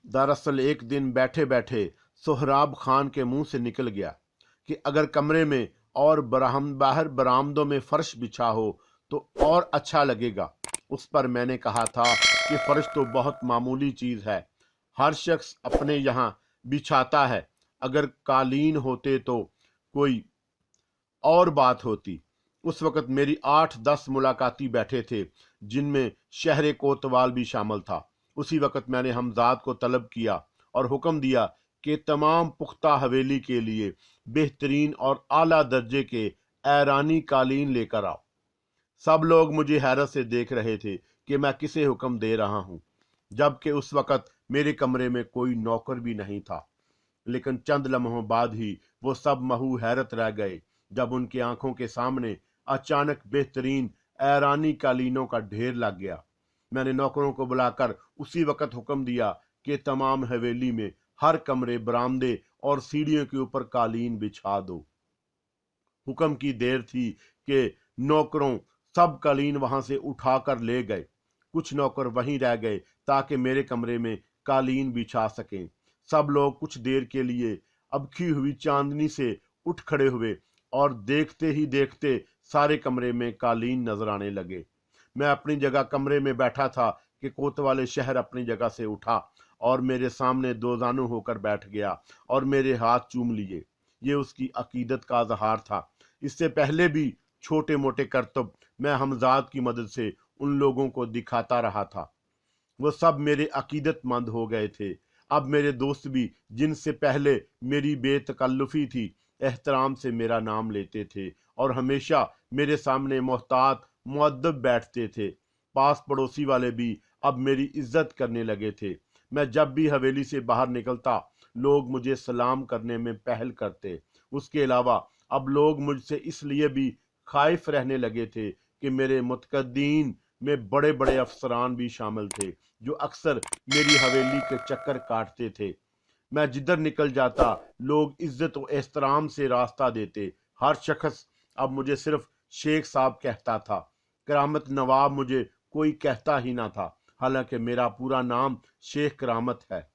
दरअसल एक दिन बैठे बैठे सोहराब खान के मुंह से निकल गया कि अगर कमरे में और बाहर बरामदों में फर्श बिछा हो तो और अच्छा लगेगा। उस पर मैंने कहा था कि फर्श तो बहुत मामूली चीज है, हर शख्स अपने यहाँ बिछाता है। अगर कालीन होते तो कोई और बात होती। उस वक्त मेरी 8-10 मुलाकाती बैठे थे, जिनमें शहर कोतवाल भी शामिल था। उसी वक्त मैंने हमजाद को तलब किया और हुक्म दिया कि तमाम पुख्ता हवेली के लिए बेहतरीन और आला दर्जे के ऐरानी कालीन लेकर आओ। सब लोग मुझे हैरत से देख रहे थे कि मैं किसे हुक्म दे रहा हूं, जबकि उस वक्त मेरे कमरे में कोई नौकर भी नहीं था। लेकिन चंद लम्हों बाद ही वो सब महू हैरत रह गए जब उनकी आंखों के सामने अचानक बेहतरीन ऐरानी कालीनों का ढेर लग गया। मैंने नौकरों को बुलाकर उसी वक्त हुक्म दिया कि तमाम हवेली में हर कमरे, बरामदे और सीढ़ियों के ऊपर कालीन बिछा दो। हुक्म की देर थी कि नौकरों सब कालीन वहां से उठाकर ले गए। कुछ नौकर वहीं रह गए ताकि मेरे कमरे में कालीन बिछा सकें। सब लोग कुछ देर के लिए अबकी हुई चांदनी से उठ खड़े हुए और देखते ही देखते सारे कमरे में कालीन नजर आने लगे। मैं अपनी जगह कमरे में बैठा था कि कोतवाले शहर अपनी जगह से उठा और मेरे सामने दोजानू होकर बैठ गया और मेरे हाथ चूम लिए। ये उसकी अकीदत का इजहार था। इससे पहले भी छोटे मोटे करतब मैं हमजाद की मदद से उन लोगों को दिखाता रहा था। वो सब मेरे अकीदतमंद हो गए थे। अब मेरे दोस्त भी, जिनसे पहले मेरी बेतकल्लुफी थी, एहतराम से मेरा नाम लेते थे और हमेशा मेरे सामने मोहतात मुअद्दब बैठते थे। पास पड़ोसी वाले भी अब मेरी इज्जत करने लगे थे। मैं जब भी हवेली से बाहर निकलता, लोग मुझे सलाम करने में पहल करते। उसके अलावा अब लोग मुझसे इसलिए भी खाइफ रहने लगे थे कि मेरे मुतकद्दीन में बड़े बड़े अफसरान भी शामिल थे, जो अक्सर मेरी हवेली के चक्कर काटते थे। मैं जिधर निकल जाता, लोग इज्जत और एहतराम से रास्ता देते। हर शख्स अब मुझे सिर्फ शेख साहब कहता था। करामत नवाब मुझे कोई कहता ही ना था, हालांकि मेरा पूरा नाम शेख करामत है।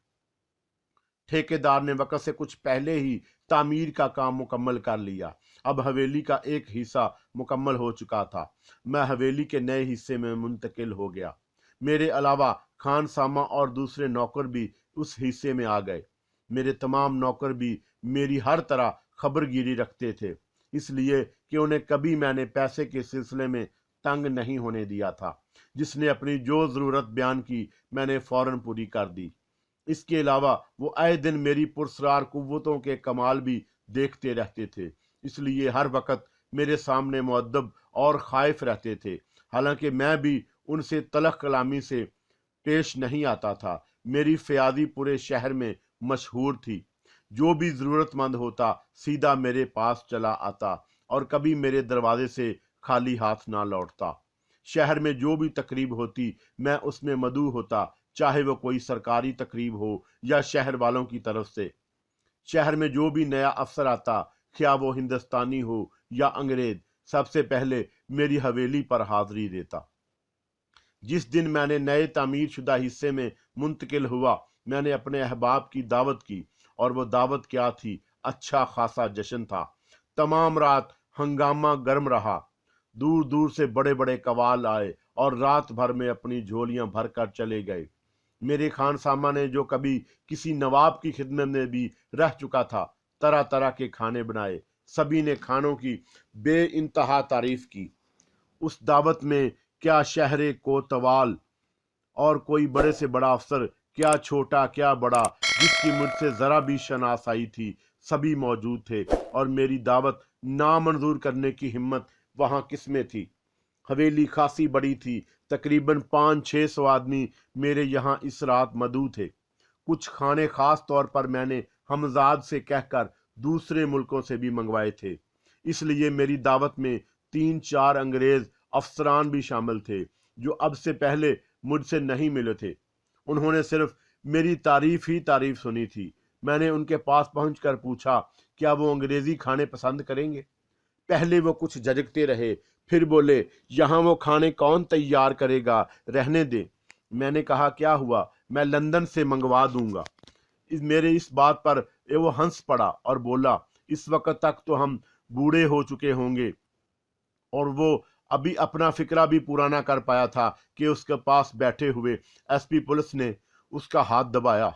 ठेकेदार ने वक्त से कुछ पहले ही तामीर का काम मुकम्मल कर लिया। अब हवेली का एक हिस्सा मुकम्मल हो चुका था। मैं हवेली के नए हिस्से में मुंतकिल हो गया। मेरे अलावा खान सामा और दूसरे नौकर भी उस हिस्से में आ गए। मेरे तमाम नौकर भी मेरी हर तरह खबरगिरी रखते थे, इसलिए कि उन्हें कभी मैंने पैसे के सिलसिले में तंग नहीं होने दिया था। जिसने अपनी जो जरूरत बयान की, मैंने फौरन पूरी कर दी। इसके अलावा वो आए दिन मेरी पुरस्कार कुव्वतों के कमाल भी देखते रहते थे, इसलिए हर वक्त मेरे सामने मुअद्दब और खाइफ रहते थे। हालांकि मैं भी उनसे तलख कलामी से पेश नहीं आता था। मेरी फयादी पूरे शहर में मशहूर थी। जो भी जरूरतमंद होता सीधा मेरे पास चला आता और कभी मेरे दरवाजे से खाली हाथ ना लौटता। शहर में जो भी तकरीब होती, मैं उसमें मदऊ होता, चाहे वो कोई सरकारी तकरीब हो या शहर वालों की तरफ से। शहर में जो भी नया अफसर आता, क्या वो हिंदुस्तानी हो या अंग्रेज, सबसे पहले मेरी हवेली पर हाजिरी देता। जिस दिन मैंने नए तामीर शुदा हिस्से में मुंतकिल हुआ, मैंने अपने अहबाब की दावत की, और वो दावत क्या थी, अच्छा खासा जश्न था। तमाम रात हंगामा गर्म रहा। दूर दूर से बड़े बड़े कवाल आए और रात भर में अपनी झोलियां भर कर चले गए। मेरे खान सामा ने, जो कभी किसी नवाब की खिदमत में भी रह चुका था, तरह तरह के खाने बनाए। सभी ने खानों की बे इंतहा तारीफ की। उस दावत में क्या शहरे कोतवाल और कोई बड़े से बड़ा अफसर, क्या छोटा क्या बड़ा, जिसकी मुझसे जरा भी शनासाई थी, सभी मौजूद थे। और मेरी दावत नामंजूर करने की हिम्मत वहां किसमें थी। हवेली खासी बड़ी थी, तकरीबन 500-600 आदमी मेरे यहाँ इस रात मदऊ थे। कुछ खाने खास तौर पर मैंने हमजाद से कहकर दूसरे मुल्कों से भी मंगवाए थे। इसलिए मेरी दावत में 3-4 अंग्रेज अफसरान भी शामिल थे, जो अब से पहले मुझसे नहीं मिले थे। उन्होंने सिर्फ मेरी तारीफ ही तारीफ सुनी थी। मैंने उनके पास पहुंचकर पूछा, क्या वो अंग्रेजी खाने पसंद करेंगे। पहले वो कुछ झिझकते रहे, फिर बोले, यहाँ वो खाने कौन तैयार करेगा, रहने दे। मैंने कहा, क्या हुआ, मैं लंदन से मंगवा दूंगा। मेरे इस बात पर वो हंस पड़ा और बोला, इस वक्त तक तो हम बूढ़े हो चुके होंगे। और वो अभी अपना फिक्रा भी पूरा ना कर पाया था कि उसके पास बैठे हुए एसपी पुलिस ने उसका हाथ दबाया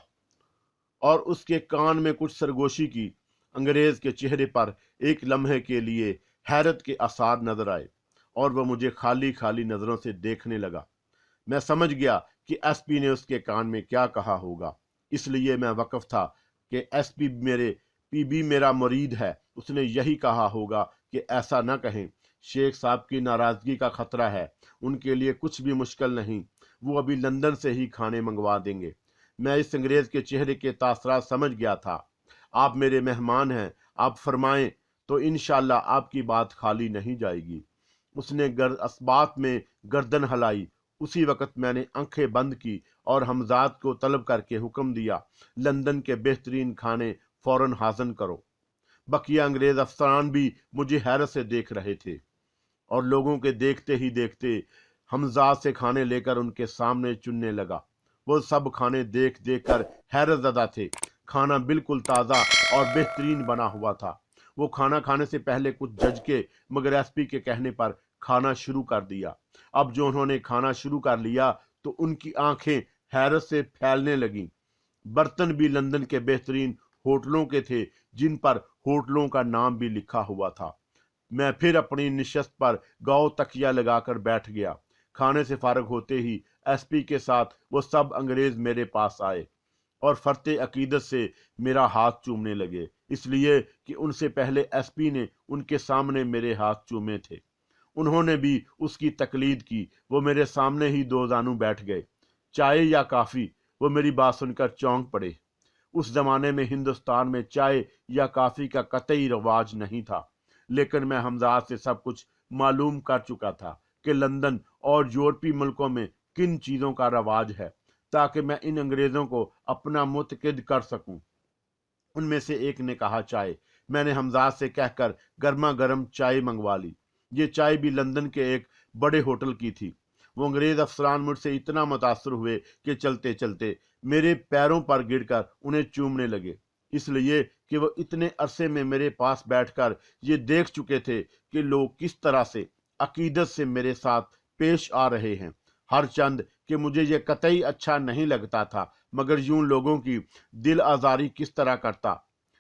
और उसके कान में कुछ सरगोशी की। अंग्रेज के चेहरे पर एक लम्हे के लिए हैरत के आसार नजर आए और वह मुझे खाली खाली नजरों से देखने लगा। मैं समझ गया कि एसपी ने उसके कान में क्या कहा होगा, इसलिए मैं वाकिफ था कि एसपी मेरे पीबी मेरा मुरीद है। उसने यही कहा होगा कि ऐसा न कहें, शेख साहब की नाराजगी का खतरा है, उनके लिए कुछ भी मुश्किल नहीं, वो अभी लंदन से ही खाने मंगवा देंगे। मैं इस अंग्रेज के चेहरे के तासरात समझ गया था। आप मेरे मेहमान हैं, आप फरमाएं तो इंशाल्लाह आपकी बात खाली नहीं जाएगी। उसने असबात में गर्दन हलाई। उसी वक्त मैंने आंखें बंद की और हमजाद को तलब करके हुक्म दिया, लंदन के बेहतरीन खाने फौरन हाज़िर करो। बकिया अंग्रेज अफसरान भी मुझे हैरत से देख रहे थे और लोगों के देखते ही देखते हमजाद से खाने लेकर उनके सामने चुनने लगा। वो सब खाने देख देख कर हैरत ज़दा थे। खाना बिल्कुल ताज़ा और बेहतरीन बना हुआ था। वो खाना खाने से पहले कुछ जज के, मगर एसपी के कहने पर खाना शुरू कर दिया। अब जो उन्होंने खाना शुरू कर लिया तो उनकी आंखें हैरत से फैलने लगीं। बर्तन भी लंदन के बेहतरीन होटलों के थे, जिन पर होटलों का नाम भी लिखा हुआ था। मैं फिर अपनी निशस्त पर गाँव तकिया लगाकर बैठ गया। खाने से फारग होते ही एसपी के साथ वो सब अंग्रेज मेरे पास आए और फरते अकीदत से मेरा हाथ चूमने लगे, इसलिए कि उनसे पहले एसपी ने उनके सामने मेरे हाथ चूमे थे। उन्होंने भी उसकी तकलीद की। वो मेरे सामने ही दो जानू बैठ गए। चाय या काफ़ी? वो मेरी बात सुनकर चौंक पड़े। उस जमाने में हिंदुस्तान में चाय या काफ़ी का कतई रवाज नहीं था, लेकिन मैं हमजाद से सब कुछ मालूम कर चुका था कि लंदन और यूरोपीय मुल्कों में किन चीज़ों का रवाज है, ताकि मैं इन अंग्रेज़ों को अपना मुतकिद कर सकूं। उनमें से एक ने कहा चाय। मैंने हमजाद से कहकर गर्मा गर्म चाय मंगवा ली। ये चाय भी लंदन के एक बड़े होटल की थी। वो अंग्रेज अफसरान मुझसे इतना मुतासर हुए कि चलते चलते मेरे पैरों पर गिरकर उन्हें चूमने लगे, इसलिए कि वो इतने अरसे में मेरे पास बैठकर ये देख चुके थे कि लोग किस तरह से अकीदत से मेरे साथ पेश आ रहे हैं। हर चंद कि मुझे ये कतई अच्छा नहीं लगता था, मगर यूं लोगों की दिल आज़ारी किस तरह करता।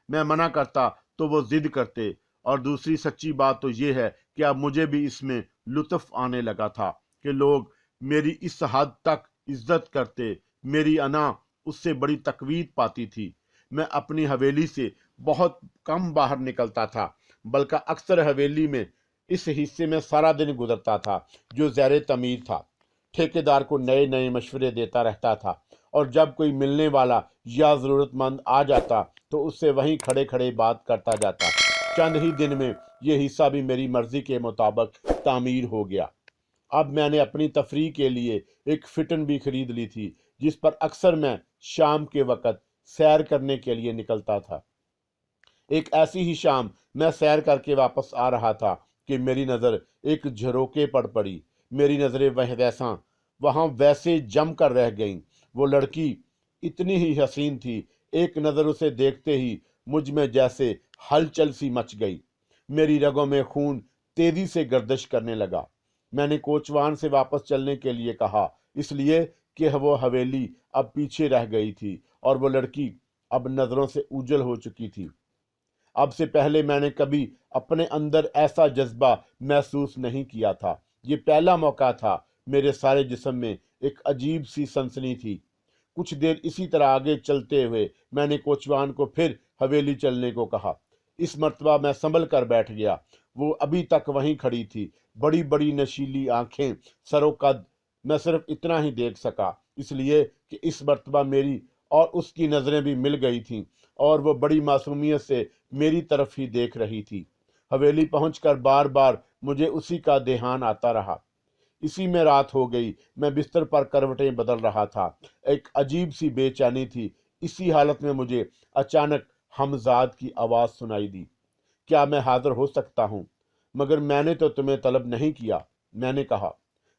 मैं मना करता तो वो जिद करते। और दूसरी सच्ची बात तो ये है कि अब मुझे भी इसमें लुत्फ आने लगा था कि लोग मेरी इस हद तक इज्जत करते। मेरी अना उससे बड़ी तकवीद पाती थी। मैं अपनी हवेली से बहुत कम बाहर निकलता था, बल्कि अक्सर हवेली में इस हिस्से में सारा दिन गुजरता था जो ज़ैर तमीर था। ठेकेदार को नए नए मशवरे देता रहता था और जब कोई मिलने वाला या ज़रूरतमंद आ जाता तो उससे वहीं खड़े खड़े बात करता जाता। चंद ही दिन में यह हिस्सा भी मेरी मर्जी के मुताबिक तामीर हो गया। अब मैंने अपनी तफरीह के लिए एक फिटन भी खरीद ली थी, जिस पर अक्सर मैं शाम के वक़्त सैर करने के लिए निकलता था। एक ऐसी ही शाम मैं सैर करके वापस आ रहा था कि मेरी नज़र एक झरोके पर पड़ी। मेरी नज़रें वहाँ वैसे जम कर रह गईं। वो लड़की इतनी ही हसीन थी, एक नज़र उसे देखते ही मुझ में जैसे हलचल सी मच गई। मेरी रगों में खून तेजी से गर्दिश करने लगा। मैंने कोचवान से वापस चलने के लिए कहा, इसलिए कि वो हवेली अब पीछे रह गई थी और वो लड़की अब नज़रों से उजल हो चुकी थी। अब से पहले मैंने कभी अपने अंदर ऐसा जज्बा महसूस नहीं किया था। ये पहला मौका था। मेरे सारे जिस्म में एक अजीब सी सनसनी थी। कुछ देर इसी तरह आगे चलते हुए मैंने कोचवान को फिर हवेली चलने को कहा। इस मर्तबा मैं संभल कर बैठ गया। वो अभी तक वहीं खड़ी थी, बड़ी बड़ी नशीली आंखें, सरोकद। मैं सिर्फ इतना ही देख सका, इसलिए कि इस मर्तबा मेरी और उसकी नज़रें भी मिल गई थीं और वो बड़ी मासूमियत से मेरी तरफ ही देख रही थी। हवेली पहुंचकर बार बार मुझे उसी का ध्यान आता रहा। इसी में रात हो गई। मैं बिस्तर पर करवटें बदल रहा था। एक अजीब सी बेचैनी थी। इसी हालत में मुझे अचानक हमजाद की आवाज़ सुनाई दी। क्या मैं हाजिर हो सकता हूँ? मगर मैंने तो तुम्हें तलब नहीं किया। मैंने कहा,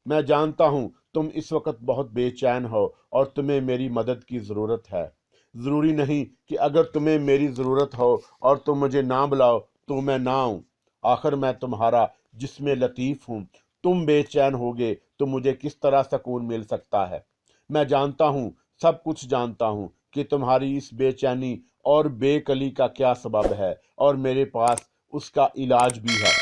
मैं जानता हूँ تم اس وقت بہت بے چین ہو اور تمہیں میری مدد کی ضرورت ہے۔ ضروری نہیں کہ اگر تمہیں میری ضرورت ہو اور تم مجھے نہ بلاؤ تو میں نہ آؤں۔ آخر میں تمہارا جسم لطیف ہوں، تم بے چین ہوگے تو مجھے کس طرح سکون مل سکتا ہے؟ میں جانتا ہوں، سب کچھ جانتا ہوں کہ تمہاری اس بے چینی اور بے کلی کا کیا سبب ہے، اور میرے پاس اس کا علاج بھی ہے۔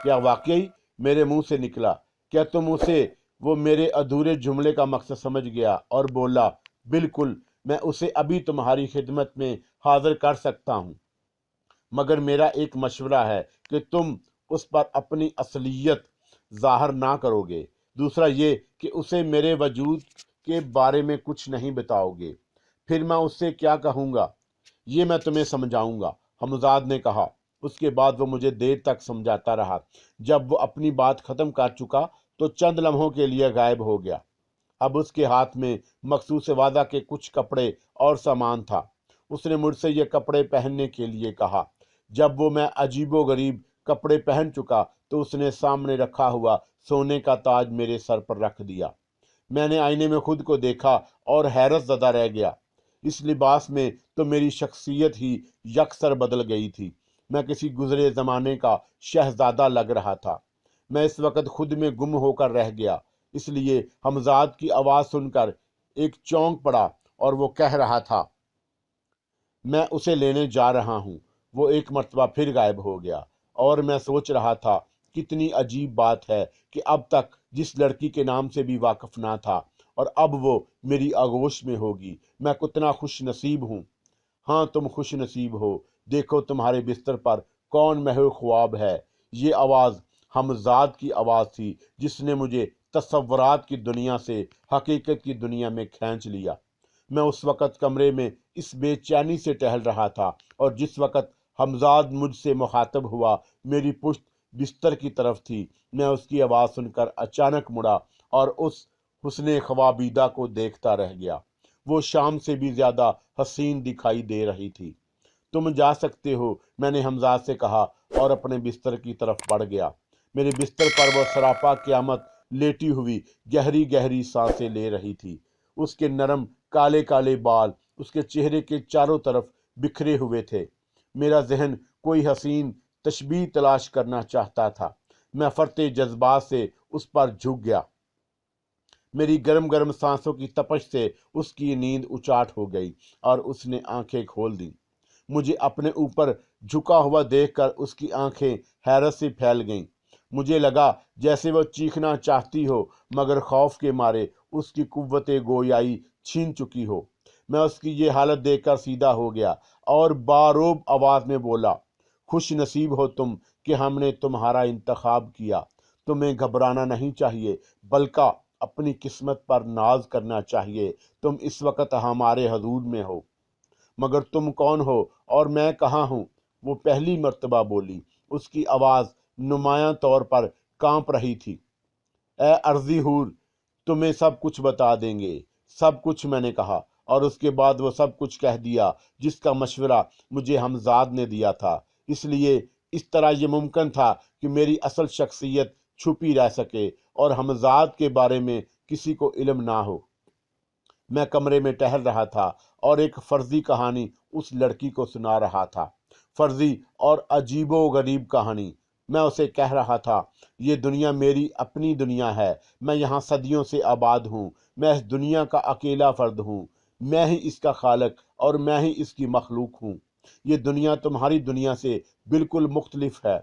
کیا واقعی؟ میرے منہ سے نکلا۔ کیا تم اسے؟ وہ میرے ادھورے جملے کا مقصد سمجھ گیا اور بولا، بالکل، میں اسے ابھی تمہاری خدمت میں حاضر کر سکتا ہوں، مگر میرا ایک مشورہ ہے کہ تم اس پر اپنی اصلیت ظاہر نہ کرو گے۔ دوسرا یہ کہ اسے میرے وجود کے بارے میں کچھ نہیں بتاؤ گے۔ پھر میں اس سے کیا کہوں گا؟ یہ میں تمہیں سمجھاؤں گا، حمزاد نے کہا۔ اس کے بعد وہ مجھے دیر تک سمجھاتا رہا۔ جب وہ اپنی بات ختم کر چکا تو چند لمحوں کے لیے غائب ہو گیا۔ اب اس کے ہاتھ میں مخصوص وعدہ کے کچھ کپڑے اور سامان تھا۔ اس نے مجھ سے یہ کپڑے پہننے کے لیے کہا۔ جب وہ میں عجیب و غریب کپڑے پہن چکا تو اس نے سامنے رکھا ہوا سونے کا تاج میرے سر پر رکھ دیا۔ میں نے آئینے میں خود کو دیکھا اور حیرت زدہ رہ گیا۔ اس لباس میں تو میری شخصیت ہی یکسر بدل گئی تھی۔ میں کسی گزرے زمانے کا شہزادہ لگ رہا تھا۔ میں اس وقت خود میں گم ہو کر رہ گیا، اس لیے حمزاد کی آواز سن کر ایک چونک پڑا اور وہ کہہ رہا تھا، میں اسے لینے جا رہا ہوں۔ وہ ایک مرتبہ پھر غائب ہو گیا اور میں سوچ رہا تھا کتنی عجیب بات ہے کہ اب تک جس لڑکی کے نام سے بھی واقف نہ تھا اور اب وہ میری آغوش میں ہوگی۔ میں کتنا خوش نصیب ہوں۔ ہاں، تم خوش نصیب ہو۔ دیکھو تمہارے بستر پر کون محو خواب ہے۔ یہ آواز حمزاد کی آواز تھی جس نے مجھے تصورات کی دنیا سے حقیقت کی دنیا میں کھینچ لیا۔ میں اس وقت کمرے میں اس بے چینی سے ٹہل رہا تھا اور جس وقت حمزاد مجھ سے مخاطب ہوا میری پشت بستر کی طرف تھی۔ میں اس کی آواز سن کر اچانک مڑا اور اس حسن خوابیدہ کو دیکھتا رہ گیا۔ وہ شام سے بھی زیادہ حسین دکھائی دے رہی تھی۔ تم جا سکتے ہو، میں نے حمزاد سے کہا اور اپنے بستر کی طرف بڑھ گیا۔ میرے بستر پر وہ سراپا قیامت لیٹی ہوئی گہری گہری سانسیں لے رہی تھی۔ اس کے نرم کالے کالے بال اس کے چہرے کے چاروں طرف بکھرے ہوئے تھے۔ میرا ذہن کوئی حسین تشبیہ تلاش کرنا چاہتا تھا۔ میں فرتے جذبات سے اس پر جھک گیا۔ میری گرم گرم سانسوں کی تپش سے اس کی نیند اچاٹ ہو گئی اور اس نے آنکھیں کھول دیں۔ مجھے اپنے اوپر جھکا ہوا دیکھ کر اس کی آنکھیں حیرت سے پھیل گئیں۔ مجھے لگا جیسے وہ چیخنا چاہتی ہو مگر خوف کے مارے اس کی قوت گویائی چھین چکی ہو۔ میں اس کی یہ حالت دیکھ کر سیدھا ہو گیا اور باروب آواز میں بولا، خوش نصیب ہو تم کہ ہم نے تمہارا انتخاب کیا۔ تمہیں گھبرانا نہیں چاہیے بلکہ اپنی قسمت پر ناز کرنا چاہیے۔ تم اس وقت ہمارے حضور میں ہو۔ مگر تم کون ہو اور میں کہاں ہوں؟ وہ پہلی مرتبہ بولی۔ اس کی آواز نمایاں طور پر کانپ رہی تھی۔ اے عرضی حور، تمہیں سب کچھ بتا دیں گے، سب کچھ، میں نے کہا، اور اس کے بعد وہ سب کچھ کہہ دیا جس کا مشورہ مجھے حمزاد نے دیا تھا۔ اس لیے اس طرح یہ ممکن تھا کہ میری اصل شخصیت چھپی رہ سکے اور حمزاد کے بارے میں کسی کو علم نہ ہو۔ میں کمرے میں ٹہل رہا تھا اور ایک فرضی کہانی اس لڑکی کو سنا رہا تھا، فرضی اور عجیب و غریب کہانی۔ میں اسے کہہ رہا تھا، یہ دنیا میری اپنی دنیا ہے، میں یہاں صدیوں سے آباد ہوں، میں اس دنیا کا اکیلا فرد ہوں، میں ہی اس کا خالق اور میں ہی اس کی مخلوق ہوں۔ یہ دنیا تمہاری دنیا سے بالکل مختلف ہے۔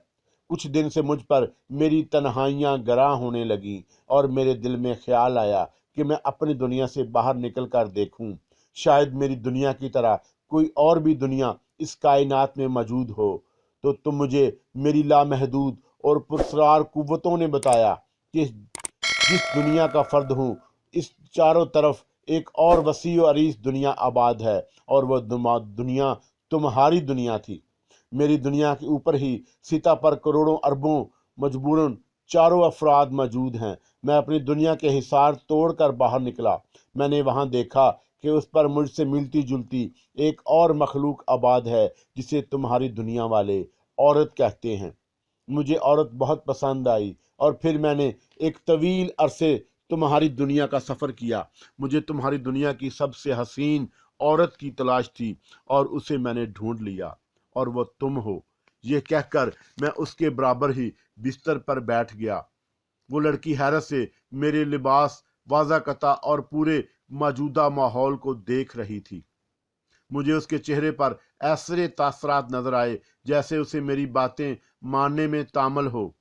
کچھ دن سے مجھ پر میری تنہائیاں گراں ہونے لگیں اور میرے دل میں خیال آیا کہ میں اپنی دنیا سے باہر نکل کر دیکھوں، شاید میری دنیا کی طرح کوئی اور بھی دنیا اس کائنات میں موجود ہو۔ تو تم مجھے میری لامحدود اور پراسرار قوتوں نے بتایا کہ جس دنیا کا فرد ہوں اس چاروں طرف ایک اور وسیع و عریض دنیا آباد ہے اور وہ دنیا تمہاری دنیا تھی۔ میری دنیا کے اوپر ہی سطح پر کروڑوں اربوں مجبوراً چاروں افراد موجود ہیں۔ میں اپنی دنیا کے حصار توڑ کر باہر نکلا۔ میں نے وہاں دیکھا کہ اس پر مجھ سے ملتی جلتی ایک اور مخلوق آباد ہے جسے تمہاری دنیا والے عورت کہتے ہیں۔ مجھے عورت بہت پسند آئی اور پھر میں نے ایک طویل عرصے तुम्हारी दुनिया का सफ़र किया। मुझे तुम्हारी दुनिया की सबसे हसीन औरत की तलाश थी और उसे मैंने ढूंढ लिया और वो तुम हो। ये कहकर मैं उसके बराबर ही बिस्तर पर बैठ गया। वो लड़की हैरत से मेरे लिबास, वाज़ाकता और पूरे मौजूदा माहौल को देख रही थी। मुझे उसके चेहरे पर ऐसे तासरात नजर आए जैसे उसे मेरी बातें मानने में तामल हो।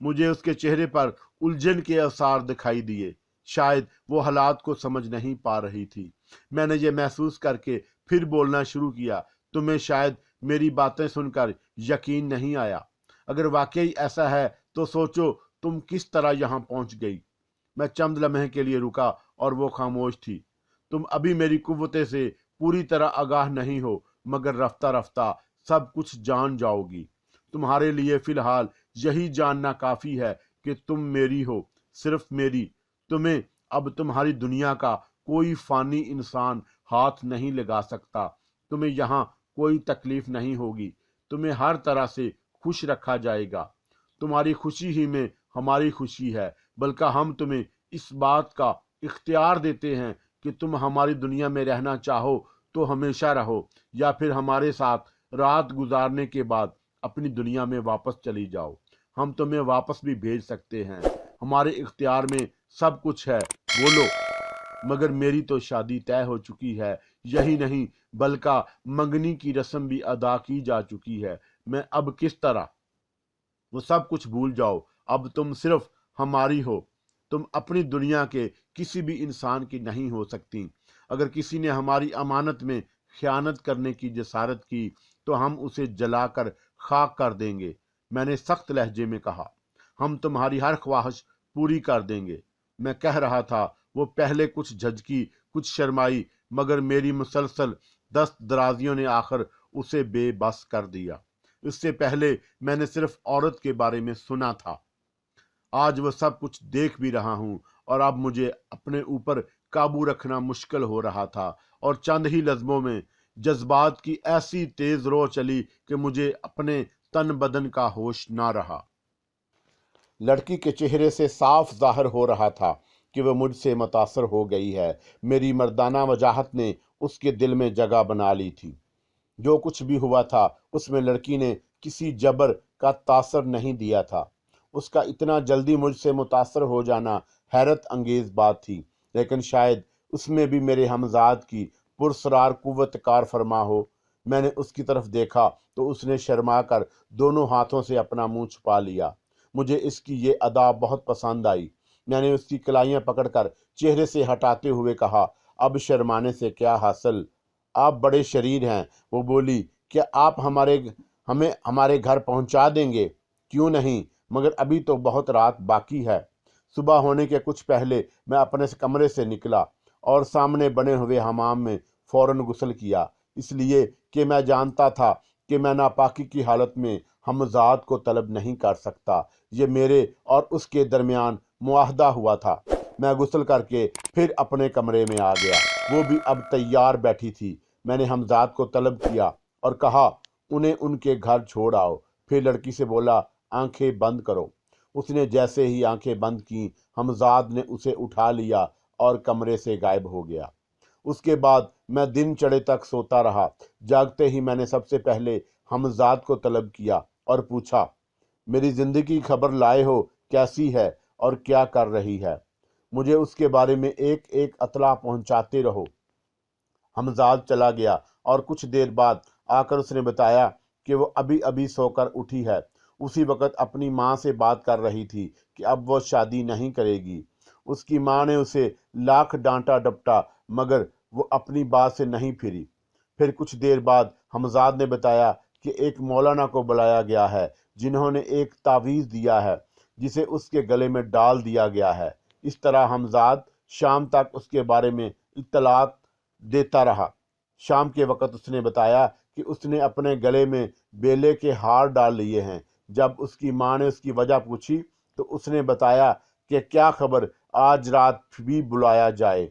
मुझे उसके चेहरे पर उलझन के आसार दिखाई दिए। शायद वो हालात को समझ नहीं पा रही थी। मैंने ये महसूस करके फिर बोलना शुरू किया, तुम्हें शायद मेरी बातें सुनकर यकीन नहीं आया। अगर वाकई ऐसा है तो सोचो तुम किस तरह यहाँ पहुँच गई। मैं चंद लम्हे के लिए रुका और वो खामोश थी। तुम अभी मेरी कुव्वते से पूरी तरह आगाह नहीं हो, मगर रफ्ता रफ्ता सब कुछ जान जाओगी। तुम्हारे लिए फिलहाल यही जानना काफी है कि तुम मेरी हो, सिर्फ मेरी। तुम्हें अब तुम्हारी दुनिया का कोई फानी इंसान हाथ नहीं लगा सकता। तुम्हें यहाँ कोई तकलीफ नहीं होगी। तुम्हें हर तरह से खुश रखा जाएगा। तुम्हारी खुशी ही में हमारी खुशी है। बल्कि हम तुम्हें इस बात का इख्तियार देते हैं कि तुम हमारी दुनिया में रहना चाहो तो हमेशा रहो, या फिर हमारे साथ रात गुजारने के बाद अपनी दुनिया में वापस चली जाओ। हम तुम्हें वापस भी भेज सकते हैं। हमारे इख्तियार में सब कुछ है, बोलो। मगर मेरी तो शादी तय हो चुकी है। यही नहीं बल्कि मंगनी की रस्म भी अदा की जा चुकी है। मैं अब किस तरह? वो सब कुछ भूल जाओ। अब तुम सिर्फ हमारी हो। तुम अपनी दुनिया के किसी भी इंसान की नहीं हो सकती। अगर किसी ने हमारी अमानत में खयानत करने की जसारत की तो हम उसे जलाकर खाक कर देंगे। मैंने सख्त लहजे में कहा। हम तुम्हारी हर ख्वाहिश पूरी कर देंगे। मैं कह रहा था, वो पहले कुछ झिझकी, कुछ शर्माई, मगर मेरी मुसलसल दस्त दराजियों ने आखिर उसे बेबस कर दिया। इससे पहले मैंने सिर्फ औरत के बारे में सुना था। आज वह सब कुछ देख भी रहा हूँ और अब मुझे अपने ऊपर काबू रखना मुश्किल हो रहा था और चंद ही लम्हों में जज्बात की ऐसी तेज रो चली कि मुझे अपने तन बदन का होश ना रहा। लड़की के चेहरे से साफ जाहिर हो रहा था कि वह मुझसे मुतासर हो गई है। मेरी मर्दाना वजाहत ने उसके दिल में जगह बना ली थी। जो कुछ भी हुआ था उसमें लड़की ने किसी जबर का तासर नहीं दिया था। उसका इतना जल्दी मुझसे मुतासर हो जाना हैरत अंगेज बात थी, लेकिन शायद उसमें भी मेरे हमजाद की पुरसरार कुव्वत कार फरमा हो। मैंने उसकी तरफ देखा तो उसने शर्मा कर दोनों हाथों से अपना मुंह छुपा लिया। मुझे इसकी ये अदा बहुत पसंद आई। मैंने उसकी कलाइयां पकड़कर चेहरे से हटाते हुए कहा, अब शर्माने से क्या हासिल, आप बड़े शरीर हैं। वो बोली, क्या आप हमें हमारे घर पहुंचा देंगे? क्यों नहीं, मगर अभी तो बहुत रात बाकी है। सुबह होने के कुछ पहले मैं अपने कमरे से निकला और सामने बने हुए हमाम में फौरन गुस्ल किया, इसलिए कि मैं जानता था कि मैं नापाकी की हालत में हमजाद को तलब नहीं कर सकता। ये मेरे और उसके दरमियान मुआहदा हुआ था। मैं गुस्ल करके फिर अपने कमरे में आ गया। वो भी अब तैयार बैठी थी। मैंने हमजाद को तलब किया और कहा, उन्हें उनके घर छोड़ आओ। फिर लड़की से बोला, आंखें बंद करो। उसने जैसे ही आंखें बंद की, हमजाद ने उसे उठा लिया और कमरे से गायब हो गया। उसके बाद मैं दिन चढ़े तक सोता रहा। जागते ही मैंने सबसे पहले हमजाद को तलब किया और पूछा, मेरी जिंदगी की खबर लाए हो? कैसी है और क्या कर रही है? मुझे उसके बारे में एक एक अतला पहुंचाते रहो। हमजाद चला गया और कुछ देर बाद आकर उसने बताया कि वो अभी अभी सोकर उठी है। उसी वक्त अपनी माँ से बात कर रही थी कि अब वो शादी नहीं करेगी। उसकी माँ ने उसे लाख डांटा डपटा, मगर वो अपनी बात से नहीं फिरी। फिर कुछ देर बाद हमजाद ने बताया कि एक मौलाना को बुलाया गया है, जिन्होंने एक तावीज़ दिया है जिसे उसके गले में डाल दिया गया है। इस तरह हमजाद शाम तक उसके बारे में इत्तलात देता रहा। शाम के वक़्त उसने बताया कि उसने अपने गले में बेले के हार डाल लिए हैं। जब उसकी माँ ने उसकी वजह पूछी तो उसने बताया कि क्या खबर आज रात भी बुलाया जाए।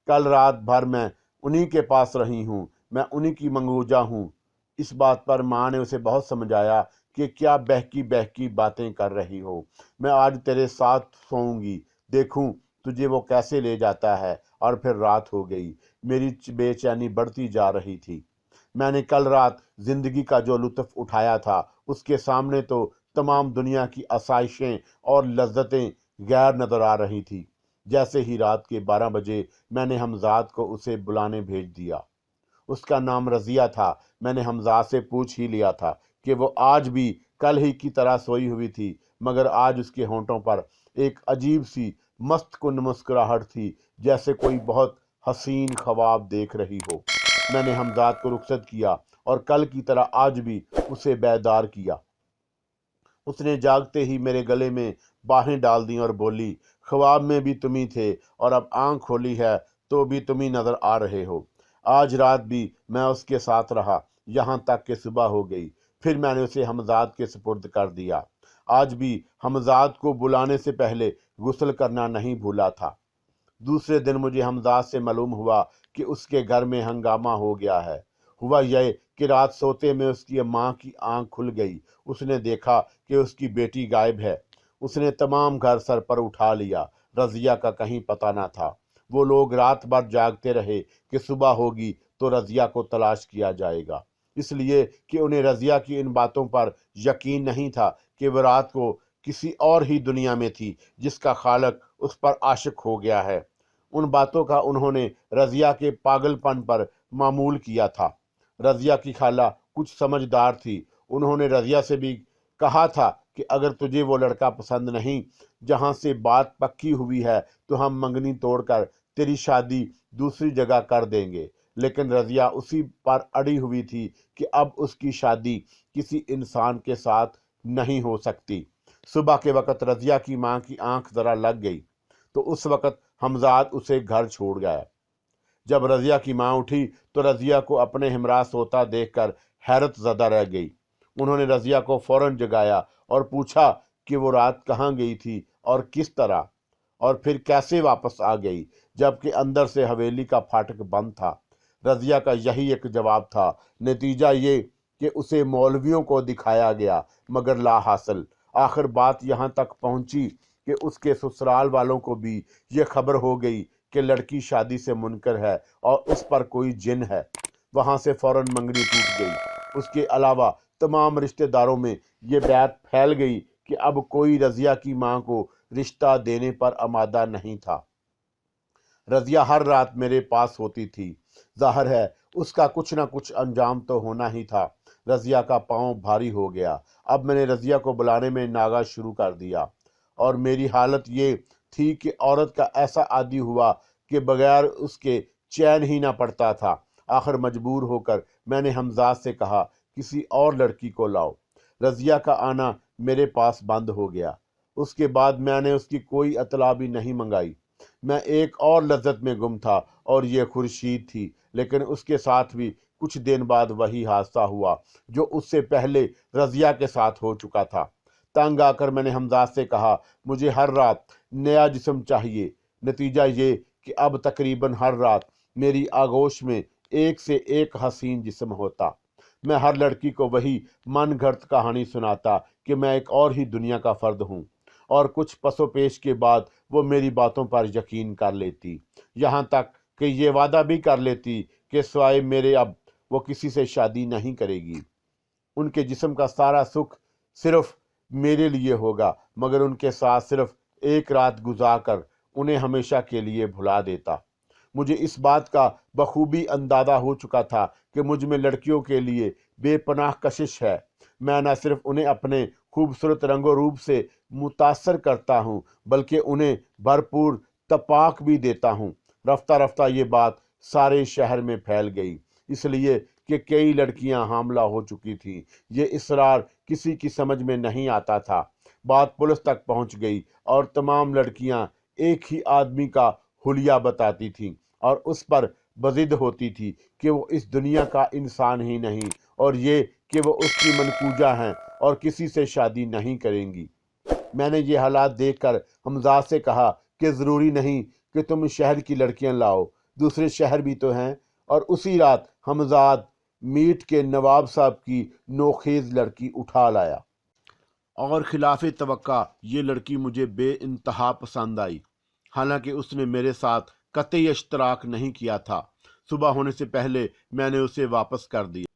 कल रात भर मैं उन्हीं के पास रही हूँ, मैं उन्हीं की मंगूजा हूँ। इस बात पर माँ ने उसे बहुत समझाया कि क्या बहकी बहकी बातें कर रही हो। मैं आज तेरे साथ सोऊंगी, देखूं तुझे वो कैसे ले जाता है। और फिर रात हो गई। मेरी बेचैनी बढ़ती जा रही थी। मैंने कल रात जिंदगी का जो लुत्फ उठाया था, उसके सामने तो तमाम दुनिया की आसाइशें और लज्जतें गैर नजर आ रही थी। जैसे ही रात के 12 बजे मैंने हमजाद को उसे बुलाने भेज दिया। उसका नाम रजिया था। मैंने हमजाद से पूछ ही लिया था कि वो आज भी कल ही की तरह सोई हुई थी, मगर आज उसके होंठों पर एक अजीब सी मस्त कुन मुस्कुराहट थी, जैसे कोई बहुत हसीन ख्वाब देख रही हो। मैंने हमजाद को रुखसत किया और कल की तरह आज भी उसे बेदार किया। उसने जागते ही मेरे गले में बाहें डाल दी और बोली, ख्वाब में भी तुम ही थे और अब आंख खोली है तो भी तुम ही नजर आ रहे हो। आज रात भी मैं उसके साथ रहा, यहाँ तक कि सुबह हो गई। फिर मैंने उसे हमजाद के सुपुर्द कर दिया। आज भी हमजाद को बुलाने से पहले गुस्ल करना नहीं भूला था। दूसरे दिन मुझे हमजाद से मालूम हुआ कि उसके घर में हंगामा हो गया है। हुआ यह कि रात सोते में उसकी माँ की आंख खुल गई। उसने देखा कि उसकी बेटी गायब है। उसने तमाम घर सर पर उठा लिया। रजिया का कहीं पता न था। वो लोग रात भर जागते रहे कि सुबह होगी तो रजिया को तलाश किया जाएगा, इसलिए कि उन्हें रजिया की इन बातों पर यकीन नहीं था कि वह रात को किसी और ही दुनिया में थी जिसका खालक उस पर आशिक हो गया है। उन बातों का उन्होंने रजिया के पागलपन पर मामूल किया था। रजिया की खाला कुछ समझदार थी। उन्होंने रजिया से भी कहा था कि अगर तुझे वो लड़का पसंद नहीं जहां से बात पक्की हुई है तो हम मंगनी तोड़कर तेरी शादी दूसरी जगह कर देंगे। लेकिन रजिया उसी पर अड़ी हुई थी कि अब उसकी शादी किसी इंसान के साथ नहीं हो सकती। सुबह के वक्त रजिया की माँ की आंख जरा लग गई तो उस वक्त हमजाद उसे घर छोड़ गया। जब रजिया की माँ उठी तो रजिया को अपने हमरा सोता देखकर हैरत ज़दा रह गई। उन्होंने रजिया को फौरन जगाया और पूछा कि वो रात कहाँ गई थी और किस तरह, और फिर कैसे वापस आ गई, जबकि अंदर से हवेली का फाटक बंद था। रजिया का यही एक जवाब था। नतीजा ये कि उसे मौलवियों को दिखाया गया, मगर ला हासिल। आखिर बात यहाँ तक पहुंची कि उसके ससुराल वालों को भी ये खबर हो गई कि लड़की शादी से मुनकर है और उस पर कोई जिन है। वहां से फौरन मंगनी टूट गई। उसके अलावा तमाम रिश्तेदारों में ये बात फैल गई कि अब कोई रजिया की मां को रिश्ता देने पर आमादा नहीं था। रजिया हर रात मेरे पास होती थी। जाहिर है उसका कुछ ना कुछ अंजाम तो होना ही था। रजिया का पांव भारी हो गया। अब मैंने रजिया को बुलाने में नागा शुरू कर दिया और मेरी हालत ये थी कि औरत का ऐसा आदी हुआ कि बगैर उसके चैन ही ना पड़ता था। आखिर मजबूर होकर मैंने हमजाद से कहा, किसी और लड़की को लाओ। रजिया का आना मेरे पास बंद हो गया। उसके बाद मैंने उसकी कोई अतला भी नहीं मंगाई। मैं एक और लज्जत में गुम था और ये खुर्शीद थी। लेकिन उसके साथ भी कुछ दिन बाद वही हादसा हुआ जो उससे पहले रजिया के साथ हो चुका था। तंग आकर मैंने हमजाद से कहा, मुझे हर रात नया जिस्म चाहिए। नतीजा ये कि अब तकरीबन हर रात मेरी आगोश में एक से एक हसीन जिस्म होता। मैं हर लड़की को वही मन घड़त कहानी सुनाता कि मैं एक और ही दुनिया का फर्द हूँ, और कुछ पसोपेश के बाद वो मेरी बातों पर यकीन कर लेती। यहाँ तक कि ये वादा भी कर लेती कि सिवाय मेरे अब वो किसी से शादी नहीं करेगी। उनके जिस्म का सारा सुख सिर्फ मेरे लिए होगा, मगर उनके साथ सिर्फ एक रात गुजार उन्हें हमेशा के लिए भुला देता। मुझे इस बात का बखूबी अंदाजा हो चुका था कि मुझ में लड़कियों के लिए बेपनाह कशिश है। मैं न सिर्फ उन्हें अपने खूबसूरत रंगो रूप से मुतासर करता हूँ, बल्कि उन्हें भरपूर तपाक भी देता हूँ। रफ्ता रफ्ता ये बात सारे शहर में फैल गई, इसलिए कि कई लड़कियां हामला हो चुकी थीं। ये इसरार किसी की समझ में नहीं आता था। बात पुलिस तक पहुंच गई और तमाम लड़कियां एक ही आदमी का हुलिया बताती थीं और उस पर बजिद होती थी कि वो इस दुनिया का इंसान ही नहीं, और ये कि वो उसकी मनकूजा हैं और किसी से शादी नहीं करेंगी। मैंने ये हालात देखकर हमजाद से कहा कि ज़रूरी नहीं कि तुम शहर की लड़कियां लाओ, दूसरे शहर भी तो हैं। और उसी रात हमजाद मीट के नवाब साहब की नोखेज लड़की उठा लाया और खिलाफ तवक्का ये लड़की मुझे बेइंतहा पसंद आई। हालांकि उसने मेरे साथ कतई इश्तराक नहीं किया था। सुबह होने से पहले मैंने उसे वापस कर दिया,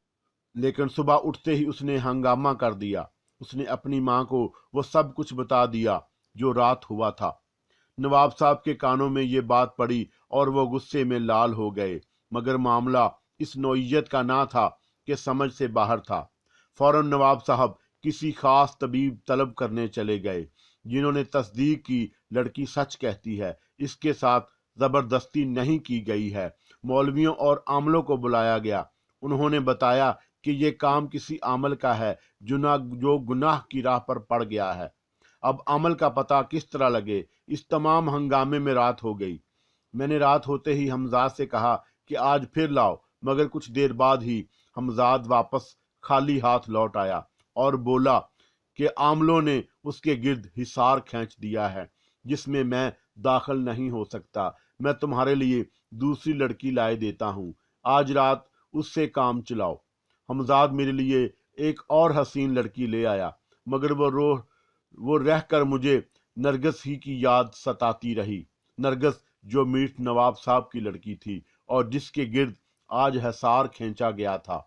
लेकिन सुबह उठते ही उसने हंगामा कर दिया। उसने अपनी माँ को वो सब कुछ बता दिया जो रात हुआ था। नवाब साहब के कानों में ये बात पड़ी और वो गुस्से में लाल हो गए, मगर मामला इस नौइयत का ना था कि समझ से बाहर था। फौरन नवाब साहब किसी खास तबीब तलब करने चले गए, जिन्होंने तस्दीक की लड़की सच कहती है, इसके साथ जबरदस्ती नहीं की गई है। मौलवियों और आमलों को बुलाया गया। उन्होंने बताया कि ये काम किसी आमल का है जो गुनाह की राह पर पड़ गया है। अब अमल का पता किस तरह लगे, इस तमाम हंगामे में रात हो गई। मैंने रात होते ही हमजाद से कहा कि आज फिर लाओ, मगर कुछ देर बाद ही हमजाद वापस खाली हाथ लौट आया और बोला कि आमलों ने उसके गिर्द हिसार खींच दिया है, जिसमें मैं दाखिल नहीं हो सकता। मैं तुम्हारे लिए दूसरी लड़की लाए देता हूँ, आज रात उससे काम चलाओ। हमजाद मेरे लिए एक और हसीन लड़की ले आया, मगर वो रह कर मुझे नरगस ही की याद सताती रही। नरगस जो मीठ नवाब साहब की लड़की थी और जिसके गिर्द आज हिसार खींचा गया था।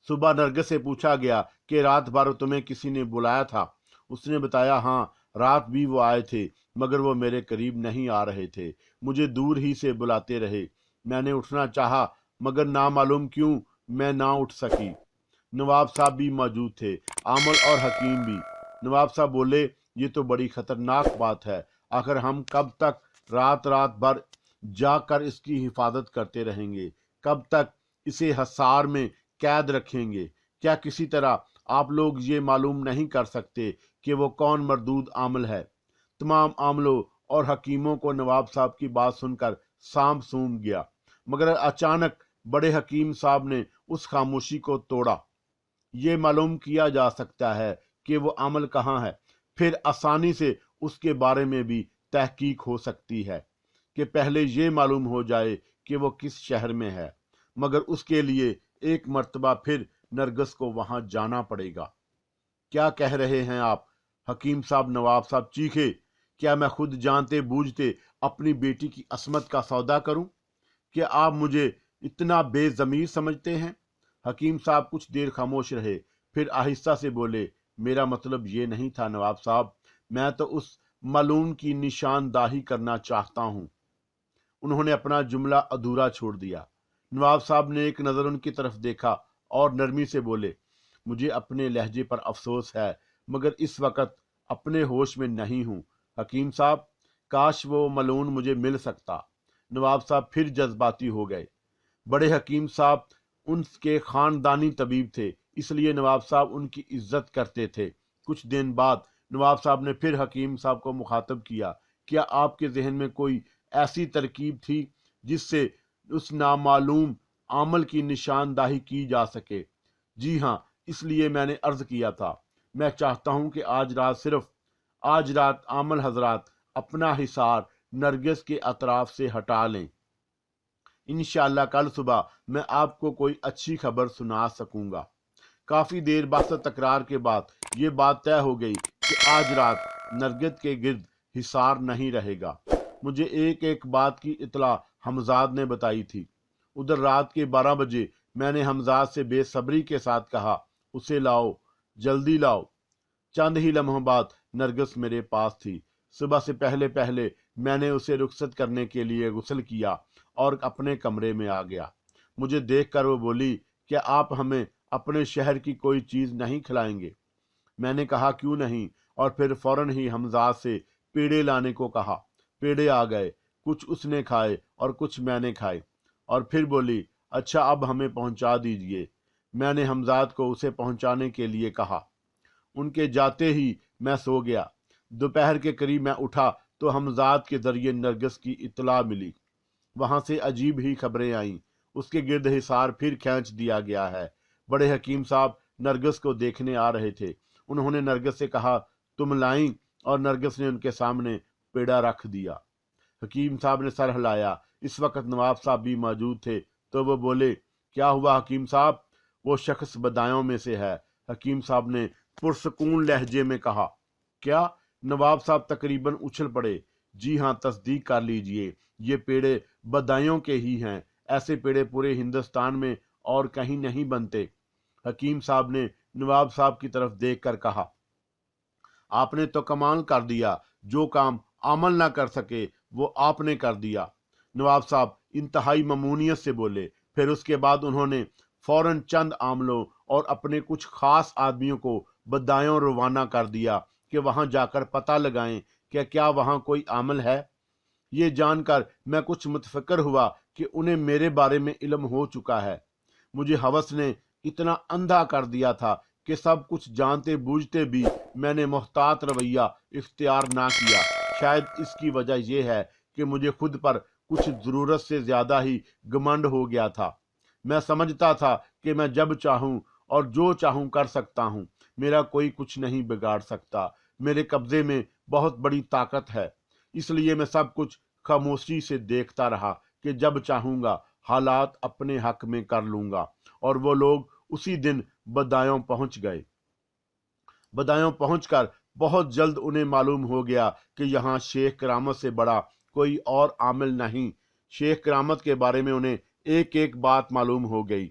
सुबह नरगस से पूछा गया कि रात भर तुम्हें किसी ने बुलाया था। उसने बताया, हाँ, रात भी वो आए थे, मगर वो मेरे करीब नहीं आ रहे थे, मुझे दूर ही से बुलाते रहे। मैंने उठना चाहा, मगर नामालूम क्यों मैं ना उठ सकी। नवाब साहब भी मौजूद थे, आमल और हकीम भी। नवाब साहब बोले, ये तो बड़ी खतरनाक बात है। आखिर हम कब तक रात रात भर जाकर इसकी हिफाजत करते रहेंगे? कब तक इसे हसार में कैद रखेंगे? क्या किसी तरह आप लोग ये मालूम नहीं कर सकते कि वो कौन मरदूद आमल है? तमाम आमलों और हकीमों को नवाब साहब की बात सुनकर सांप सूम गया, मगर अचानक बड़े हकीम साहब ने उस खामोशी को तोड़ा। ये मालूम किया जा सकता है कि वो अमल कहाँ है, फिर आसानी से उसके बारे में भी तहकीक हो सकती है कि पहले ये मालूम हो जाए कि वो किस शहर में है। मगर उसके लिए एक मर्तबा फिर नरगस को वहां जाना पड़ेगा। क्या कह रहे हैं आप? हकीम साहब, नवाब साहब चीखे। क्या मैं खुद जानते बूझते अपनी बेटी की असमत का सौदा करूं? क्या आप मुझे इतना बेजमीर समझते हैं? हकीम साहब कुछ देर खामोश रहे, फिर आहिस्ता से बोले, मेरा मतलब ये नहीं था नवाब साहब, मैं तो उस मलून की निशानदाही करना चाहता हूँ। उन्होंने अपना जुमला अधूरा छोड़ दिया। नवाब साहब ने एक नज़र उनकी तरफ देखा और नरमी से बोले, मुझे अपने लहजे पर अफसोस है, मगर इस वक्त अपने होश में नहीं हूँ। हकीम साहब, काश वो मलून मुझे मिल सकता। नवाब साहब फिर जज्बाती हो गए। बड़े हकीम साहब उनके खानदानी तबीब थे, इसलिए नवाब साहब उनकी इज्जत करते थे। कुछ दिन बाद नवाब साहब ने फिर हकीम साहब को मुखातब किया, क्या आपके जहन में कोई ऐसी तरकीब थी जिससे उस नामालूम आमल की निशानदाही की जा सके? जी हाँ, इसलिए मैंने अर्ज किया था। मैं चाहता हूँ कि आज रात आमल हजरात अपना हिसार नरगिस के अतराफ से हटा लें। इंशाअल्लाह कल सुबह मैं आपको कोई अच्छी खबर सुना सकूंगा। काफी देर बहस तकरार के बाद ये बात तय हो गई कि आज रात नरगिस के गिर्द हिसार नहीं रहेगा। मुझे एक एक बात की इतला हमजाद ने बताई थी। उधर रात के 12 बजे मैंने हमजाद से बेसब्री के साथ कहा, उसे लाओ, जल्दी लाओ। चंद ही लम्हों बाद नरगिस मेरे पास थी। सुबह से पहले पहले मैंने उसे रुखसत करने के लिए गुस्ल किया और अपने कमरे में आ गया। मुझे देखकर वो बोली, क्या आप हमें अपने शहर की कोई चीज नहीं खिलाएंगे? मैंने कहा, क्यों नहीं, और फिर फौरन ही हमजाद से पेड़े लाने को कहा। पेड़े आ गए, कुछ उसने खाए और कुछ मैंने खाए, और फिर बोली, अच्छा अब हमें पहुंचा दीजिए। मैंने हमजाद को उसे पहुंचाने के लिए कहा। उनके जाते ही मैं सो गया। दोपहर के करीब मैं उठा तो हमजाद के जरिए नरगिस की इतला मिली। वहां से अजीब ही खबरें आईं। उसके गिर्द हिसार फिर खींच दिया गया है। बड़े हकीम साहब नरगिस को देखने आ रहे थे। उन्होंने नरगिस से कहा, तुम लाई, और नरगिस ने उनके सामने पेड़ा रख दिया। हकीम साहब ने सर हिलाया। इस वक्त नवाब साहब भी मौजूद थे, तो वो बोले, क्या हुआ हकीम साहब? वो शख्स बदायों में से है, हकीम साहब ने पुरसकून लहजे में कहा। क्या? नवाब साहब तकरीबन उछल पड़े। जी हाँ, तस्दीक कर लीजिए, ये पेड़े बदायूं के ही हैं। ऐसे पेड़े पूरे हिंदुस्तान में और कहीं नहीं बनते। हकीम साहब ने नवाब साहब की तरफ देख कर कहा, आपने तो कमाल कर दिया, जो काम अमल ना कर सके वो आपने कर दिया। नवाब साहब इंतहाई ममूनियत से बोले। फिर उसके बाद उन्होंने फौरन चंद आमलों और अपने कुछ खास आदमियों को बदायूं रवाना कर दिया कि वहां जाकर पता लगाएं कि क्या वहां कोई आमल है। ये जानकर मैं कुछ मुतफिक्र हुआ कि उन्हें मेरे बारे में इल्म हो चुका है। मुझे हवस ने इतना अंधा कर दिया था कि सब कुछ जानते बूझते भी मैंने मोहतात रवैया इख्तियार ना किया। शायद इसकी वजह यह है कि मुझे खुद पर कुछ ज़रूरत से ज़्यादा ही घमंड हो गया था। मैं समझता था कि मैं जब चाहूँ और जो चाहूँ कर सकता हूँ, मेरा कोई कुछ नहीं बिगाड़ सकता। मेरे कब्जे में बहुत बड़ी ताकत है, इसलिए मैं सब कुछ खामोशी से देखता रहा कि जब चाहूँगा हालात अपने हक में कर लूँगा। और वो लोग उसी दिन बदायूं पहुंच गए। बदायूं पहुंचकर बहुत जल्द उन्हें मालूम हो गया कि यहाँ शेख करामत से बड़ा कोई और आमिल नहीं। शेख करामत के बारे में उन्हें एक एक बात मालूम हो गई।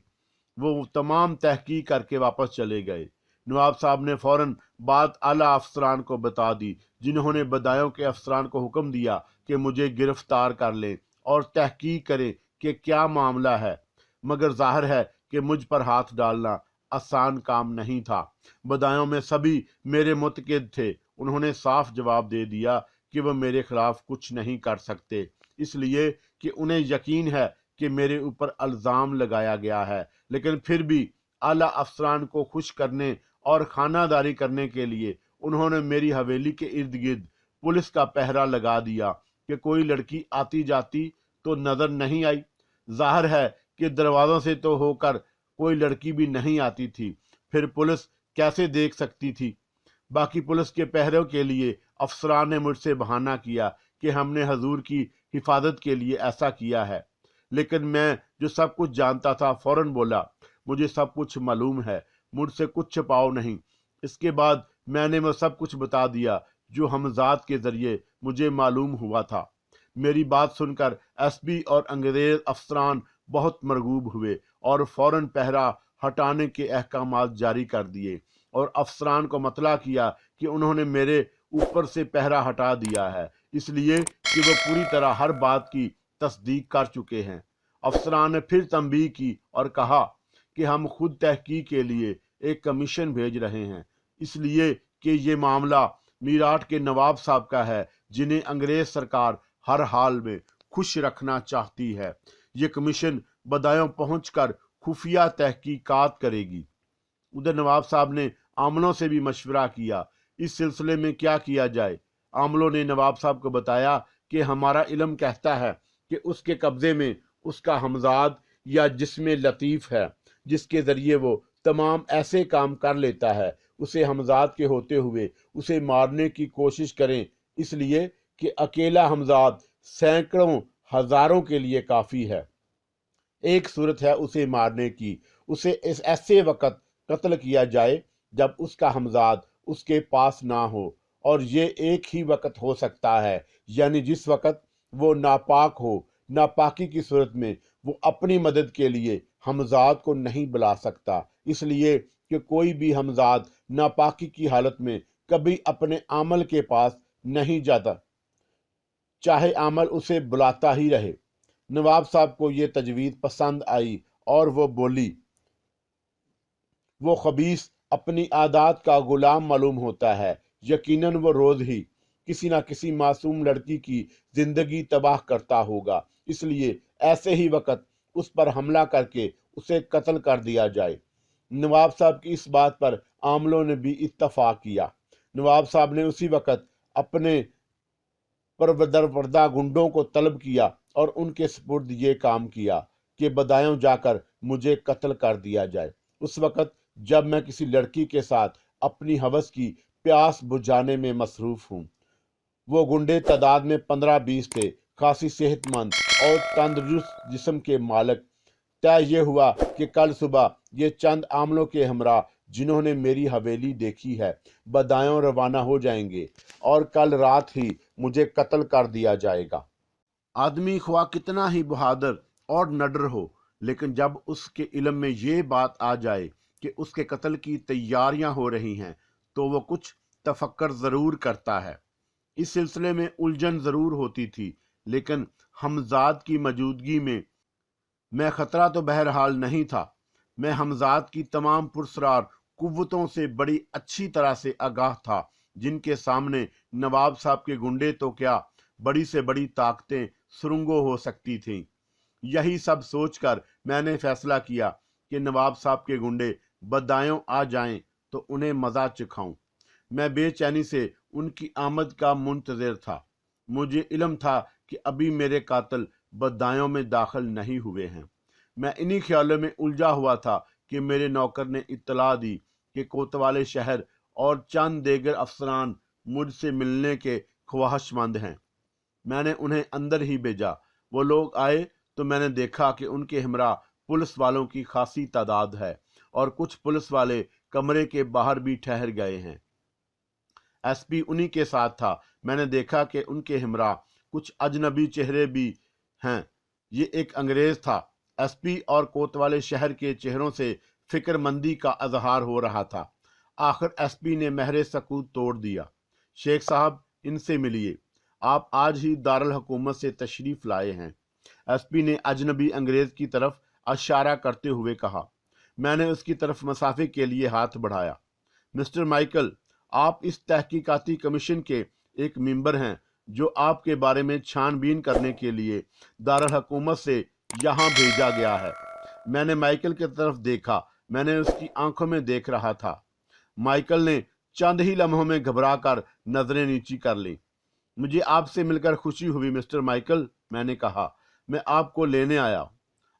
वो तमाम तहकीक करके वापस चले गए। नवाब साहब ने फौरन बात आला अफसरान को बता दी, जिन्होंने बदायूं के अफसरान को हुक्म दिया कि मुझे गिरफ्तार कर लें और तहकीक करें कि क्या मामला है। मगर जाहिर है कि मुझ पर हाथ डालना आसान काम नहीं था। बदायूं में सभी मेरे मुतकिद थे। उन्होंने साफ जवाब दे दिया कि वह मेरे खिलाफ कुछ नहीं कर सकते, इसलिए कि उन्हें यकीन है कि मेरे ऊपर इल्ज़ाम लगाया गया है। लेकिन फिर भी आला अफसरान को खुश करने और खानादारी करने के लिए उन्होंने मेरी हवेली के इर्द गिर्द पुलिस का पहरा लगा दिया कि कोई लड़की आती जाती तो नजर नहीं आई। जाहिर है कि दरवाजों से तो होकर कोई लड़की भी नहीं आती थी, फिर पुलिस कैसे देख सकती थी। बाकी पुलिस के पहरों के लिए अफसरान ने मुझसे बहाना किया कि हमने हजूर की हिफाजत के लिए ऐसा किया है। लेकिन मैं जो सब कुछ जानता था फौरन बोला, मुझे सब कुछ मालूम है, मुझसे कुछ छिपाओ नहीं। इसके बाद मैंने वो सब कुछ बता दिया जो हमजाद के जरिए मुझे मालूम हुआ था। मेरी बात सुनकर एसपी और अंग्रेज अफसरान बहुत मरगूब हुए और फौरन पहरा हटाने के अहकामात जारी कर दिए और अफसरान को मतला किया कि उन्होंने मेरे ऊपर से पहरा हटा दिया है, इसलिए कि वो पूरी तरह हर बात की तस्दीक कर चुके हैं। अफसरान ने फिर तंबीह की और कहा कि हम खुद तहकीक के लिए एक कमीशन भेज रहे हैं, इसलिए कि ये मामला मीराट के नवाब साहब का है, जिन्हें अंग्रेज सरकार हर हाल में खुश रखना चाहती है। ये कमीशन बदायूं पहुंचकर खुफिया तहकीकात करेगी। उधर नवाब साहब ने आमलों से भी मशवरा किया इस सिलसिले में क्या किया जाए। आमलों ने नवाब साहब को बताया कि हमारा इल्म कहता है कि उसके कब्जे में उसका हमजाद या जिस्म लतीफ़ है, जिसके ज़रिए वो तमाम ऐसे काम कर लेता है। उसे हमजाद के होते हुए उसे मारने की कोशिश करें, इसलिए कि अकेला हमजाद सैकड़ों हजारों के लिए काफ़ी है। एक सूरत है उसे मारने की, उसे इस ऐसे वक़्त कत्ल किया जाए जब उसका हमजाद उसके पास ना हो, और ये एक ही वक़्त हो सकता है, यानी जिस वक़्त वो नापाक हो। नापाकी की सूरत में वो अपनी मदद के लिए हमजाद को नहीं बुला सकता, इसलिए कि कोई भी हमजाद नापाकी की हालत में कभी अपने आमल के पास नहीं जाता, चाहे आमल उसे बुलाता ही रहे। नवाब साहब को ये तजवीज़ पसंद आई और वो बोली, वो खबीस अपनी आदत का गुलाम मालूम होता है। यकीनन वो रोज ही किसी न किसी मासूम लड़की की जिंदगी तबाह करता होगा, इसलिए ऐसे ही वक़्त उस पर हमला करके उसे कत्ल कर दिया जाए। नवाब साहब की इस बात पर आमलों ने भी इत्तफाक किया। नवाब साहब ने उसी वक़्त अपने परवदरवर्दा गुंडों को तलब किया और उनके सपुर्द ये काम किया कि बदायूं जाकर मुझे कत्ल कर दिया जाए। उस वक़्त जब मैं किसी लड़की के साथ अपनी हवस की प्यास बुझाने में मसरूफ हूँ। वो गुंडे तादाद में 15-20 थे, खासी सेहतमंद और तंदुरुस्त जिस्म के मालिक। तय ये हुआ कि कल सुबह ये चंद आमलों के हमरा जिन्होंने मेरी हवेली देखी है बदायूं रवाना हो जाएंगे और कल रात ही मुझे कत्ल कर दिया जाएगा। आदमी ख्वाह कितना ही बहादुर और नडर हो, लेकिन जब उसके इल्म में ये बात आ जाए कि उसके कत्ल की तैयारियां हो रही हैं तो वो कुछ तफक्कर ज़रूर करता है। इस सिलसिले में उलझन ज़रूर होती थी, लेकिन हमजाद की मौजूदगी में मैं खतरा तो बहरहाल नहीं था। मैं हमजाद की तमाम पुरस्कार कुव्वतों से बड़ी अच्छी तरह से आगाह था, जिनके सामने नवाब साहब के गुंडे तो क्या, बड़ी से बड़ी ताकतें सुरंगो हो सकती थीं। यही सब सोचकर मैंने फैसला किया कि नवाब साहब के गुंडे बदायूं आ जाएं तो उन्हें मजा चखाऊं। मैं बेचैनी से उनकी आमद का मुंतज़िर था। मुझे इल्म था कि अभी मेरे कातिल बदायूं में दाखिल नहीं हुए हैं। मैं इन्हीं ख्यालों में उलझा हुआ था कि मेरे नौकर ने इत्तला दी कि कोतवाले शहर और चंद देगर अफसरान मुझसे मिलने के ख्वाहिशमंद हैं। मैंने उन्हें अंदर ही भेजा। वो लोग आए तो मैंने देखा कि उनके हमरा पुलिस वालों की खासी तादाद है और कुछ पुलिस वाले कमरे के बाहर भी ठहर गए हैं। एसपी उन्हीं के साथ था। मैंने देखा कि उनके हमरा कुछ अजनबी चेहरे भी हैं। ये एक अंग्रेज था। एसपी और कोतवाले शहर के चेहरों से फिक्रमंदी का इजहार हो रहा था। आखिर एसपी ने महरे सकूत तोड़ दिया। शेख साहब, इनसे मिलिए, आप आज ही दारुल हुकूमत से तशरीफ लाए हैं। एसपी ने अजनबी अंग्रेज की तरफ इशारा करते हुए कहा। मैंने उसकी तरफ मसाफे के लिए हाथ बढ़ाया। मिस्टर माइकल, आप इस तहकीकाती कमीशन के एक मेंबर हैं जो आपके बारे में छानबीन करने के लिए दारुल हुकूमत से यहाँ भेजा गया है। मैंने माइकल की तरफ देखा। मैंने उसकी आंखों में देख रहा था। माइकल ने चंद ही लम्हों में घबराकर नजरें नीची कर ली। मुझे आपसे मिलकर खुशी हुई मिस्टर माइकल, मैंने कहा। मैं आपको लेने आया।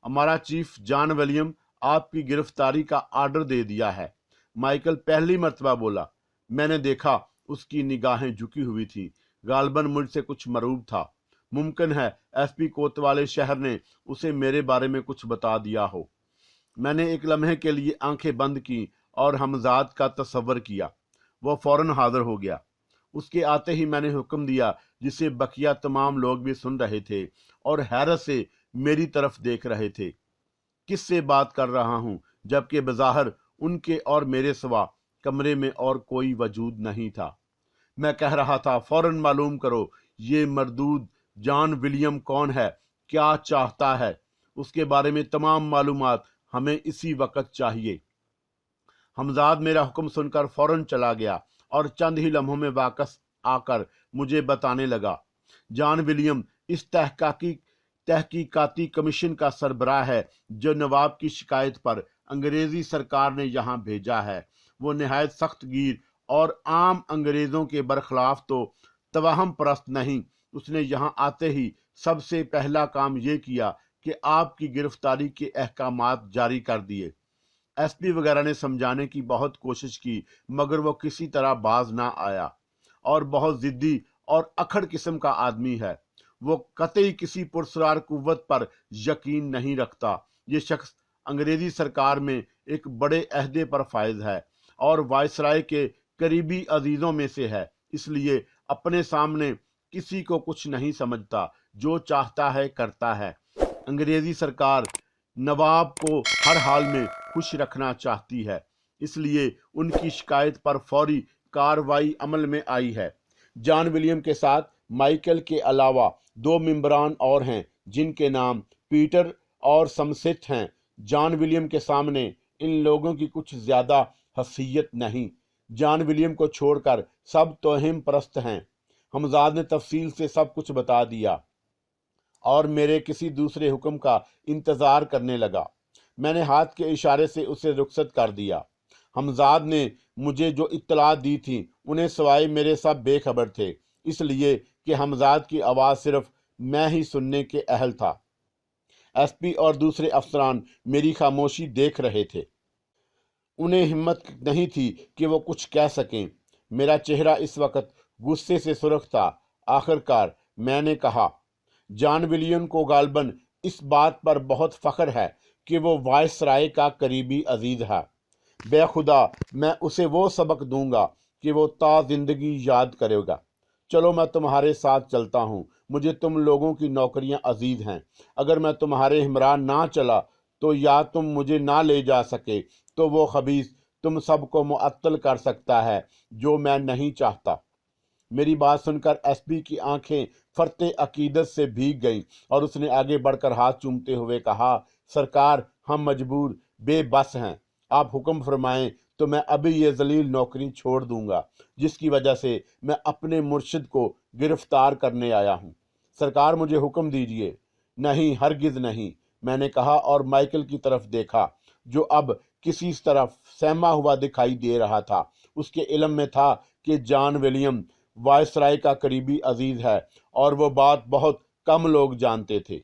हमारा चीफ जॉन विलियम आपकी गिरफ्तारी का आर्डर दे दिया है। माइकल पहली मर्तबा बोला। मैंने देखा उसकी निगाहें झुकी हुई थी। गालबन मुझसे कुछ मरूब था। मुमकिन है एसपी कोतवाले शहर ने उसे मेरे बारे में कुछ बता दिया हो। मैंने एक लम्हे के लिए आंखें बंद की और हमजाद का तस्वर किया। वो फौरन हाजिर हो गया। उसके आते ही मैंने हुक्म दिया, जिसे बकिया तमाम लोग भी सुन रहे थे और हैरत से मेरी तरफ देख रहे थे। किससे बात कर रहा हूं, जबकि बज़ाहिर उनके और मेरे सिवा कमरे में और कोई वजूद नहीं था। मैं कह रहा था, फौरन मालूम करो ये मरदूद जॉन विलियम कौन है, क्या चाहता है। उसके बारे में तमाम मालूमात हमें इसी वक्त चाहिए। हमजाद मेरा हुक्म सुनकर फौरन चला गया और चंद ही लम्हों में वापस आकर मुझे बताने लगा। जॉन विलियम इस तहकीकाती कमीशन का सरबराह है जो नवाब की शिकायत पर अंग्रेजी सरकार ने यहाँ भेजा है। वो निहायत सख्त गिर और आम अंग्रेजों के बरखिलाफ तो तवाहम परस्त नहीं। उसने यहाँ आते ही सबसे पहला काम ये किया कि आपकी गिरफ्तारी के अहकामात जारी कर दिए। एसपी वगैरह ने समझाने की बहुत कोशिश की, मगर वो किसी तरह बाज ना आया और बहुत जिद्दी और अखड़ किस्म का आदमी है। वो कतई किसी पुरस्कार कुव्वत पर यकीन नहीं रखता। ये शख्स अंग्रेजी सरकार में एक बड़े अहदे पर फायज है और वायसराय के करीबी अजीजों में से है, इसलिए अपने सामने किसी को कुछ नहीं समझता, जो चाहता है करता है। अंग्रेजी सरकार नवाब को हर हाल में खुश रखना चाहती है, इसलिए उनकी शिकायत पर फौरी कार्रवाई अमल में आई है। जॉन विलियम के साथ माइकल के अलावा 2 मेंबरान और हैं, जिनके नाम पीटर और समसिथ हैं। जॉन विलियम के सामने इन लोगों की कुछ ज्यादा हसीयत नहीं। जॉन विलियम को छोड़कर सब तोहिम परस्त हैं। हमजाद ने तफसील से सब कुछ बता दिया और मेरे किसी दूसरे हुक्म का इंतजार करने लगा। मैंने हाथ के इशारे से उसे रुखसत कर दिया। हमजाद ने मुझे जो इत्तला दी थी उन्हें सवाए मेरे सब बेखबर थे, इसलिए कि हमजाद की आवाज़ सिर्फ मैं ही सुनने के अहल था। एसपी और दूसरे अफसरान मेरी खामोशी देख रहे थे। उन्हें हिम्मत नहीं थी कि वो कुछ कह सकें। मेरा चेहरा इस वक्त गुस्से से सुर्ख था। आखिरकार मैंने कहा, जॉन विलियम को गालबन इस बात पर बहुत फख्र है कि वो वायसराय का करीबी अजीज है। बे खुदा मैं उसे वो सबक दूंगा कि वो ता जिंदगी याद करेगा। चलो मैं तुम्हारे साथ चलता हूँ, मुझे तुम लोगों की नौकरियां अजीज हैं। अगर मैं तुम्हारे हमरा ना चला तो या तुम मुझे ना ले जा सके तो वो खबीस तुम सबको मुअत्तल कर सकता है, जो मैं नहीं चाहता। मेरी बात सुनकर एसपी की आंखें फरते अकीदत से भीग गईं और उसने आगे बढ़कर हाथ चूमते हुए कहा, सरकार हम मजबूर बेबस हैं, आप हुक्म फरमाएं तो मैं अभी ये जलील नौकरी छोड़ दूंगा जिसकी वजह से मैं अपने मुर्शिद को गिरफ्तार करने आया हूं। सरकार मुझे हुक्म दीजिए। नहीं, हरगिज नहीं, मैंने कहा और माइकल की तरफ देखा जो अब किसी तरफ सहमा हुआ दिखाई दे रहा था। उसके इल्म में था कि जॉन विलियम वायसराय का करीबी अजीज है और वो बात बहुत कम लोग जानते थे।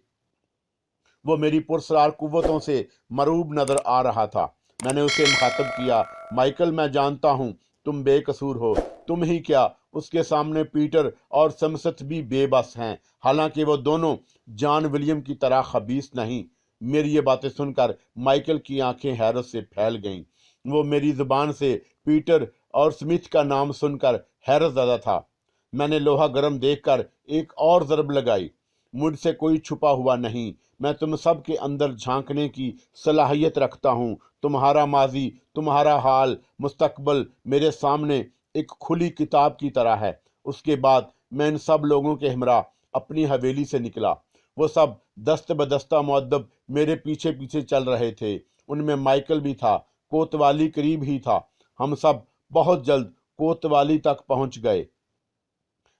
वो मेरी पुरस्रार कुव्वतों से मरूब नजर आ रहा था। मैंने उसे मुखातब किया, माइकल मैं जानता हूँ तुम बेकसूर हो, तुम ही क्या उसके सामने पीटर और समसत भी बेबस हैं, हालांकि वो दोनों जॉन विलियम की तरह खबीस नहीं। मेरी ये बातें सुनकर माइकल की आंखें हैरत से फैल गईं। वो मेरी जुबान से पीटर और स्मिथ का नाम सुनकर हैरत ज़्यादा था। मैंने लोहा गर्म देखकर एक और ज़रब लगाई। मुझसे कोई छुपा हुआ नहीं, मैं तुम सब के अंदर झांकने की सलाहियत रखता हूँ। तुम्हारा माजी, तुम्हारा हाल, मुस्तकबल मेरे सामने एक खुली किताब की तरह है। उसके बाद मैं इन सब लोगों के हमरा अपनी हवेली से निकला। वो सब दस्त बदस्ता मुअद्दब मेरे पीछे पीछे चल रहे थे। उनमें माइकल भी था। कोतवाली करीब ही था। हम सब बहुत जल्द कोतवाली तक पहुंच गए।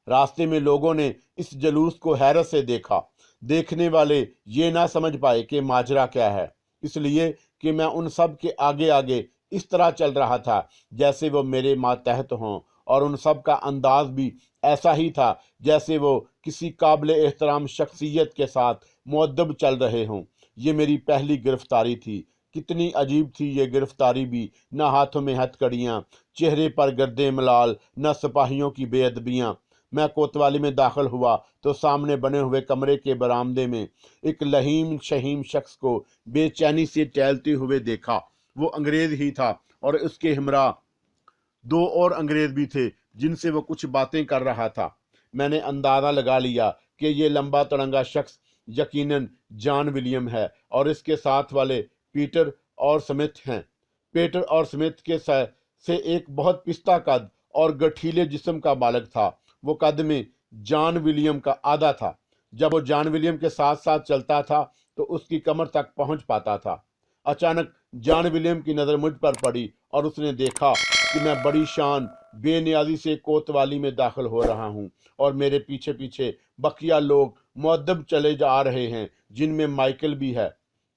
रास्ते में लोगों ने इस जलूस को हैरत से देखा। देखने वाले ये ना समझ पाए कि माजरा क्या है, इसलिए कि मैं उन सब के आगे आगे इस तरह चल रहा था जैसे वो मेरे मातहत हों, और उन सब का अंदाज भी ऐसा ही था जैसे वो किसी काबिल एहतराम शख्सियत के साथ मुअद्दब चल रहे हों। ये मेरी पहली गिरफ्तारी थी। कितनी अजीब थी ये गिरफ्तारी भी। न हाथों में हथकड़ियाँ, चेहरे पर गर्दे मलाल, न सिपाहियों की बेअदबियाँ। मैं कोतवाली में दाखिल हुआ तो सामने बने हुए कमरे के बरामदे में एक लहीम शहीम शख्स को बेचैनी से टहलते हुए देखा। वो अंग्रेज ही था और उसके हमरा दो और अंग्रेज भी थे जिनसे वो कुछ बातें कर रहा था। मैंने अंदाजा लगा लिया कि ये लंबा तड़ंगा शख्स यकीनन जॉन विलियम है और इसके साथ वाले पीटर और स्मिथ हैं। पीटर और स्मिथ के से एक बहुत पिस्ता कद और गठीले जिस्म का बालक था। वो कद में जॉन विलियम का आधा था। जब वो जॉन विलियम के साथ साथ चलता था तो उसकी कमर तक पहुंच पाता था। अचानक जॉन विलियम की नज़र मुझ पर पड़ी और उसने देखा कि मैं बड़ी शान बेनियाजी से कोतवाली में दाखिल हो रहा हूँ और मेरे पीछे पीछे बकिया लोग मुअद्दब चले जा रहे हैं, जिनमें माइकल भी है।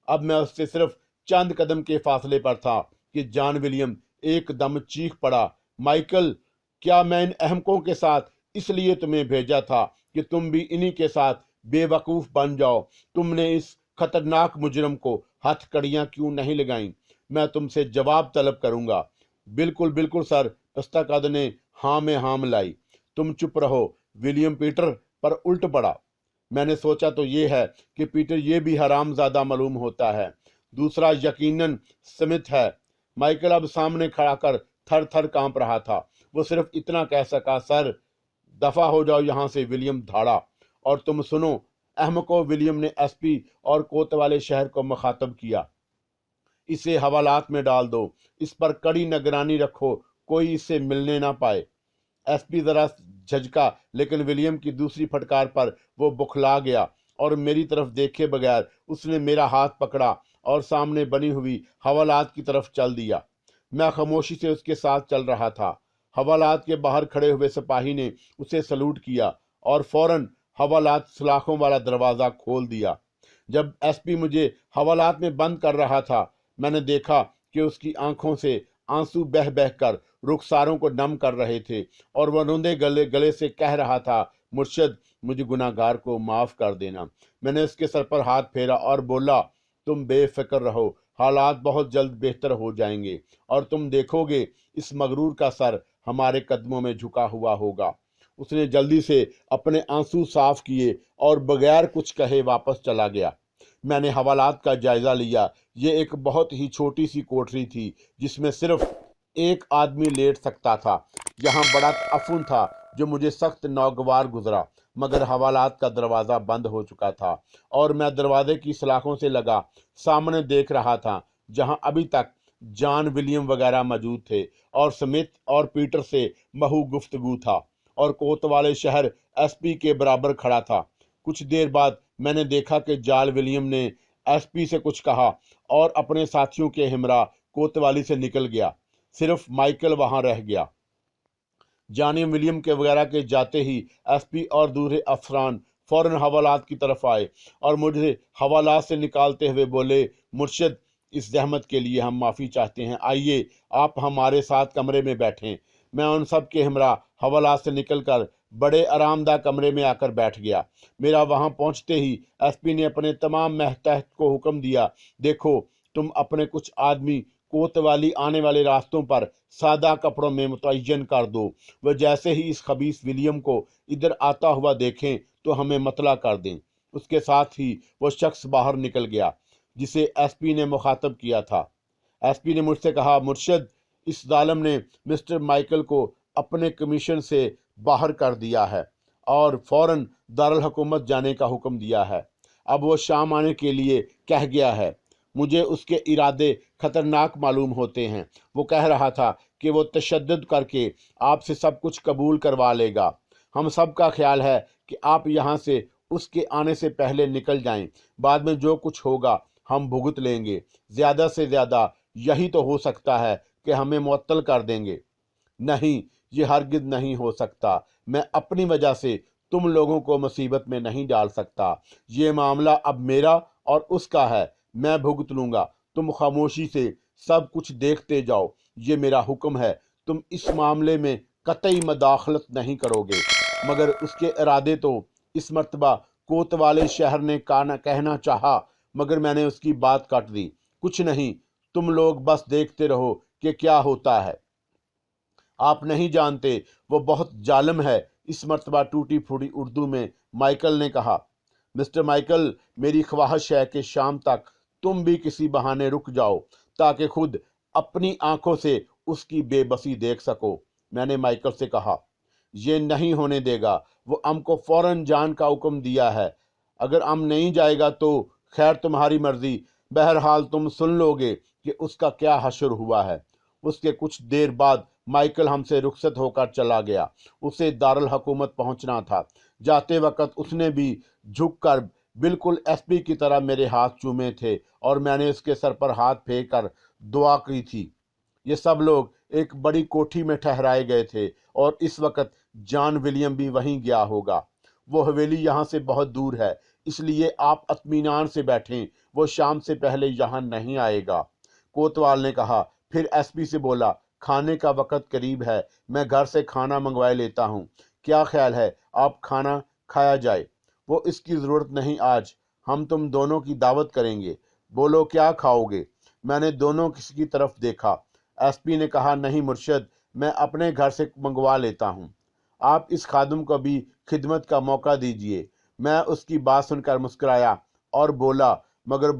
अब मैं उससे सिर्फ चंद कदम के फासले पर था कि जॉन विलियम एकदम चीख पड़ा, माइकल, क्या मैं इन अहमकों के साथ इसलिए तुम्हें भेजा था कि तुम भी इन्हीं के साथ बेवकूफ़ बन जाओ? तुमने इस खतरनाक मुजरम को हथकड़ियां क्यों नहीं लगाई? मैं तुमसे जवाब तलब करूंगा। बिल्कुल बिल्कुल सर, दस्तकद ने हाँ में हाँ मिलाई। तुम चुप रहो। विलियम पीटर पर उल्ट पड़ा। मैंने सोचा तो ये है कि पीटर ये भी हरामजादा मालूम होता है। दूसरा यकीनन स्मिथ है। माइकल अब सामने खड़ा कर थर थर कांप रहा था। वो सिर्फ इतना कह सका, सर दफा हो जाओ यहां से। विलियम धाड़ा। और तुम सुनो अहमको, विलियम ने एसपी और कोतवाली शहर को मुखातब किया, इसे हवालात में डाल दो, इस पर कड़ी निगरानी रखो, कोई इससे मिलने ना पाए। एसपी जरा झटका, लेकिन विलियम की दूसरी फटकार पर वो बुखला गया और मेरी तरफ देखे बगैर उसने मेरा हाथ पकड़ा और सामने बनी हुई हवालात की तरफ चल दिया। मैं खामोशी से उसके साथ चल रहा था। हवालात के बाहर खड़े हुए सिपाही ने उसे सलूट किया और फौरन हवालात सलाखों वाला दरवाज़ा खोल दिया। जब एसपी मुझे हवालात में बंद कर रहा था, मैंने देखा कि उसकी आंखों से आंसू बह बह कर रुखसारों को नम कर रहे थे और वह रोंदे गले से कह रहा था, मुर्शद, मुझे गुनाहगार को माफ़ कर देना। मैंने उसके सर पर हाथ फेरा और बोला, तुम बेफिक्र रहो, हालात बहुत जल्द बेहतर हो जाएंगे और तुम देखोगे इस मगरूर का सर हमारे कदमों में झुका हुआ होगा। उसने जल्दी से अपने आंसू साफ किए और बगैर कुछ कहे वापस चला गया। میں نے حوالات کا جائزہ لیا۔ یہ ایک بہت ہی چھوٹی سی کوٹری تھی جس میں صرف ایک آدمی لیٹ سکتا تھا۔ یہاں بڑا تعفن تھا جو مجھے سخت ناگوار گزرا، مگر حوالات کا دروازہ بند ہو چکا تھا اور میں دروازے کی سلاخوں سے لگا سامنے دیکھ رہا تھا، جہاں ابھی تک جان ولیم وغیرہ موجود تھے اور سمتھ اور پیٹر سے محو گفتگو تھا، اور کوتوالے شہر ایس پی کے برابر کھڑا تھا۔ کچھ دیر بعد میں نے دیکھا کہ جال ولیم نے ایس پی سے کچھ کہا اور اپنے ساتھیوں کے ہمراہ کوتوالی سے نکل گیا۔ صرف مائیکل وہاں رہ گیا۔ جانی ولیم کے وغیرہ کے جاتے ہی ایس پی اور دوسرے افسران فوراً حوالات کی طرف آئے اور مجھے حوالات سے نکالتے ہوئے بولے، مرشد، اس زحمت کے لیے ہم معافی چاہتے ہیں، آئیے آپ ہمارے ساتھ کمرے میں بیٹھیں۔ میں ان سب کے ہمراہ حوالات سے نکل کر بڑے آرام دہ کمرے میں آ کر بیٹھ گیا۔ میرا وہاں پہنچتے ہی ایس پی نے اپنے تمام ماتحت کو حکم دیا، دیکھو تم اپنے کچھ آدمی کوتوالی آنے والے راستوں پر سادہ کپڑوں میں متعین کر دو، وہ جیسے ہی اس خبیث ولیم کو ادھر آتا ہوا دیکھیں تو ہمیں مطلع کر دیں۔ اس کے ساتھ ہی وہ شخص باہر نکل گیا جسے ایس پی نے مخاطب کیا تھا۔ ایس پی نے مجھ سے کہا، مرشد، اس ظالم نے مسٹر مائیکل کو اپنے کمیشن سے باہر کر دیا ہے اور فوراً دارالحکومت جانے کا حکم دیا ہے۔ اب وہ شام آنے کے لیے کہہ گیا ہے۔ مجھے اس کے ارادے خطرناک معلوم ہوتے ہیں۔ وہ کہہ رہا تھا کہ وہ تشدد کر کے آپ سے سب کچھ قبول کروا لے گا۔ ہم سب کا خیال ہے کہ آپ یہاں سے اس کے آنے سے پہلے نکل جائیں، بعد میں جو کچھ ہوگا ہم بھگت لیں گے۔ زیادہ سے زیادہ یہی تو ہو سکتا ہے کہ ہمیں معطل کر دیں گے۔ نہیں، یہ ہرگز نہیں ہو سکتا۔ میں اپنی وجہ سے تم لوگوں کو مصیبت میں نہیں ڈال سکتا۔ یہ معاملہ اب میرا اور اس کا ہے، میں بھگت لوں گا۔ تم خاموشی سے سب کچھ دیکھتے جاؤ، یہ میرا حکم ہے۔ تم اس معاملے میں قطعی مداخلت نہیں کرو گے۔ مگر اس کے ارادے تو اس مرتبہ کوتوالے شہر نے کہنا چاہا، مگر میں نے اس کی بات کاٹ دی۔ کچھ نہیں، تم لوگ بس دیکھتے رہو کہ کیا ہوتا ہے۔ آپ نہیں جانتے وہ بہت ظالم ہے۔ اس مرتبہ ٹوٹی پھوٹی اردو میں مائیکل نے کہا، مسٹر مائیکل، میری خواہش ہے کہ شام تک تم بھی کسی بہانے رک جاؤ تاکہ خود اپنی آنکھوں سے اس کی بے بسی دیکھ سکو۔ میں نے مائیکل سے کہا، یہ نہیں ہونے دے گا۔ وہ ام کو فوراً جان کا حکم دیا ہے۔ اگر ام نہیں جائے گا تو خیر تمہاری مرضی، بہرحال تم سن لو گے کہ اس کا کیا حشر ہوا ہے۔ اس کے کچھ دیر بعد مائیکل ہم سے رخصت ہو کر چلا گیا۔ اسے دارالحکومت پہنچنا تھا۔ جاتے وقت اس نے بھی جھک کر بالکل ایس پی کی طرح میرے ہاتھ چومے تھے اور میں نے اس کے سر پر ہاتھ پھیر کر دعا کی تھی۔ یہ سب لوگ ایک بڑی کوٹھی میں ٹھہرائے گئے تھے اور اس وقت جان ولیم بھی وہیں گیا ہوگا۔ وہ حویلی یہاں سے بہت دور ہے، اس لیے آپ اطمینان سے بیٹھیں، وہ شام سے پہلے یہاں نہیں آئے گا۔ کوتوال نے کہا، پھر ایس پی سے بولا، کھانے کا وقت قریب ہے، میں گھر سے کھانا منگوائے لیتا ہوں۔ کیا خیال ہے آپ کھانا کھایا جائے؟ وہ اس کی ضرورت نہیں، آج ہم تم دونوں کی دعوت کریں گے، بولو کیا کھاؤ گے؟ میں نے دونوں کسی کی طرف دیکھا۔ ایس پی نے کہا، نہیں مرشد، میں اپنے گھر سے منگوا لیتا ہوں۔ آپ اس خادم کو بھی خدمت کا موقع دیجئے۔ میں اس کی بات سن کر مسکرایا اور بولا، مگر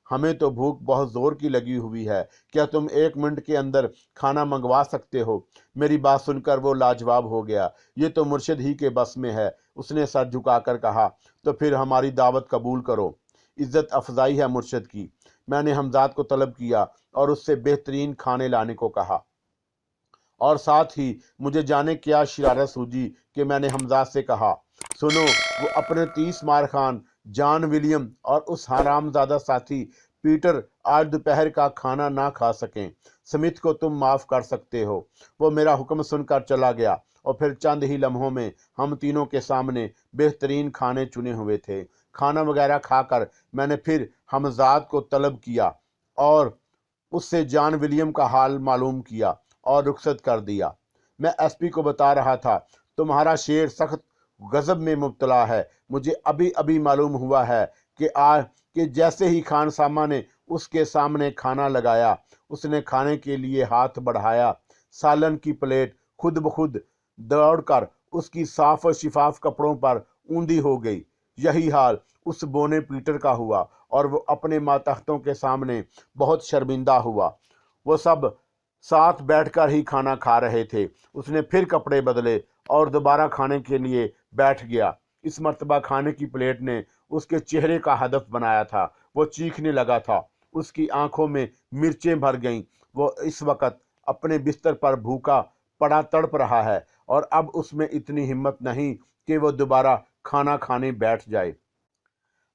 ہمیں تو بھوک بہت زور کی لگی ہوئی ہے، کیا تم 1 منٹ کے اندر کھانا منگوا سکتے ہو؟ میری بات سن کر وہ لاجواب ہو گیا، یہ تو مرشد ہی کے بس میں ہے۔ اس نے سر جھکا کر کہا، تو پھر ہماری دعوت قبول کرو، عزت افزائی ہے مرشد کی۔ میں نے حمزاد کو طلب کیا اور اس سے بہترین کھانے لانے کو کہا، اور ساتھ ہی مجھے جانے کیا شرارت سوجی کہ میں نے حمزاد سے کہا، سنو، وہ اپنے 30 مار خان جان ولیم اور اس حرام زادہ ساتھی پیٹر آج دوپہر کا کھانا نہ کھا سکیں۔ سمتھ کو تم معاف کر سکتے ہو۔ وہ میرا حکم سن کر چلا گیا اور پھر چند ہی لمحوں میں ہم تینوں کے سامنے بہترین کھانے چنے ہوئے تھے۔ کھانا وغیرہ کھا کر میں نے پھر حمزاد کو طلب کیا اور اس سے جان ولیم کا حال معلوم کیا اور رخصت کر دیا۔ میں ایس پی کو بتا رہا تھا، تمہارا شیر سخت غضب میں مبتلا ہے۔ مجھے ابھی معلوم ہوا ہے کہ جیسے ہی خان سامہ نے اس کے سامنے کھانا لگایا، اس نے کھانے کے لیے ہاتھ بڑھایا، سالن کی پلیٹ خود بخود دوڑ کر اس کی صاف و شفاف کپڑوں پر اوندھی ہو گئی۔ यही हाल उस बोने पीटर का हुआ और वो अपने मातहतों के सामने बहुत शर्मिंदा हुआ। वो सब साथ बैठकर ही खाना खा रहे थे। उसने फिर कपड़े बदले और दोबारा खाने के लिए बैठ गया। इस मर्तबा खाने की प्लेट ने उसके चेहरे का हदफ बनाया था। वो चीखने लगा था। उसकी आंखों में मिर्चें भर गईं। वो इस वक्त अपने बिस्तर पर भूखा पड़ा तड़प रहा है और अब उसमें इतनी हिम्मत नहीं कि वो दोबारा खाना खाने बैठ जाए।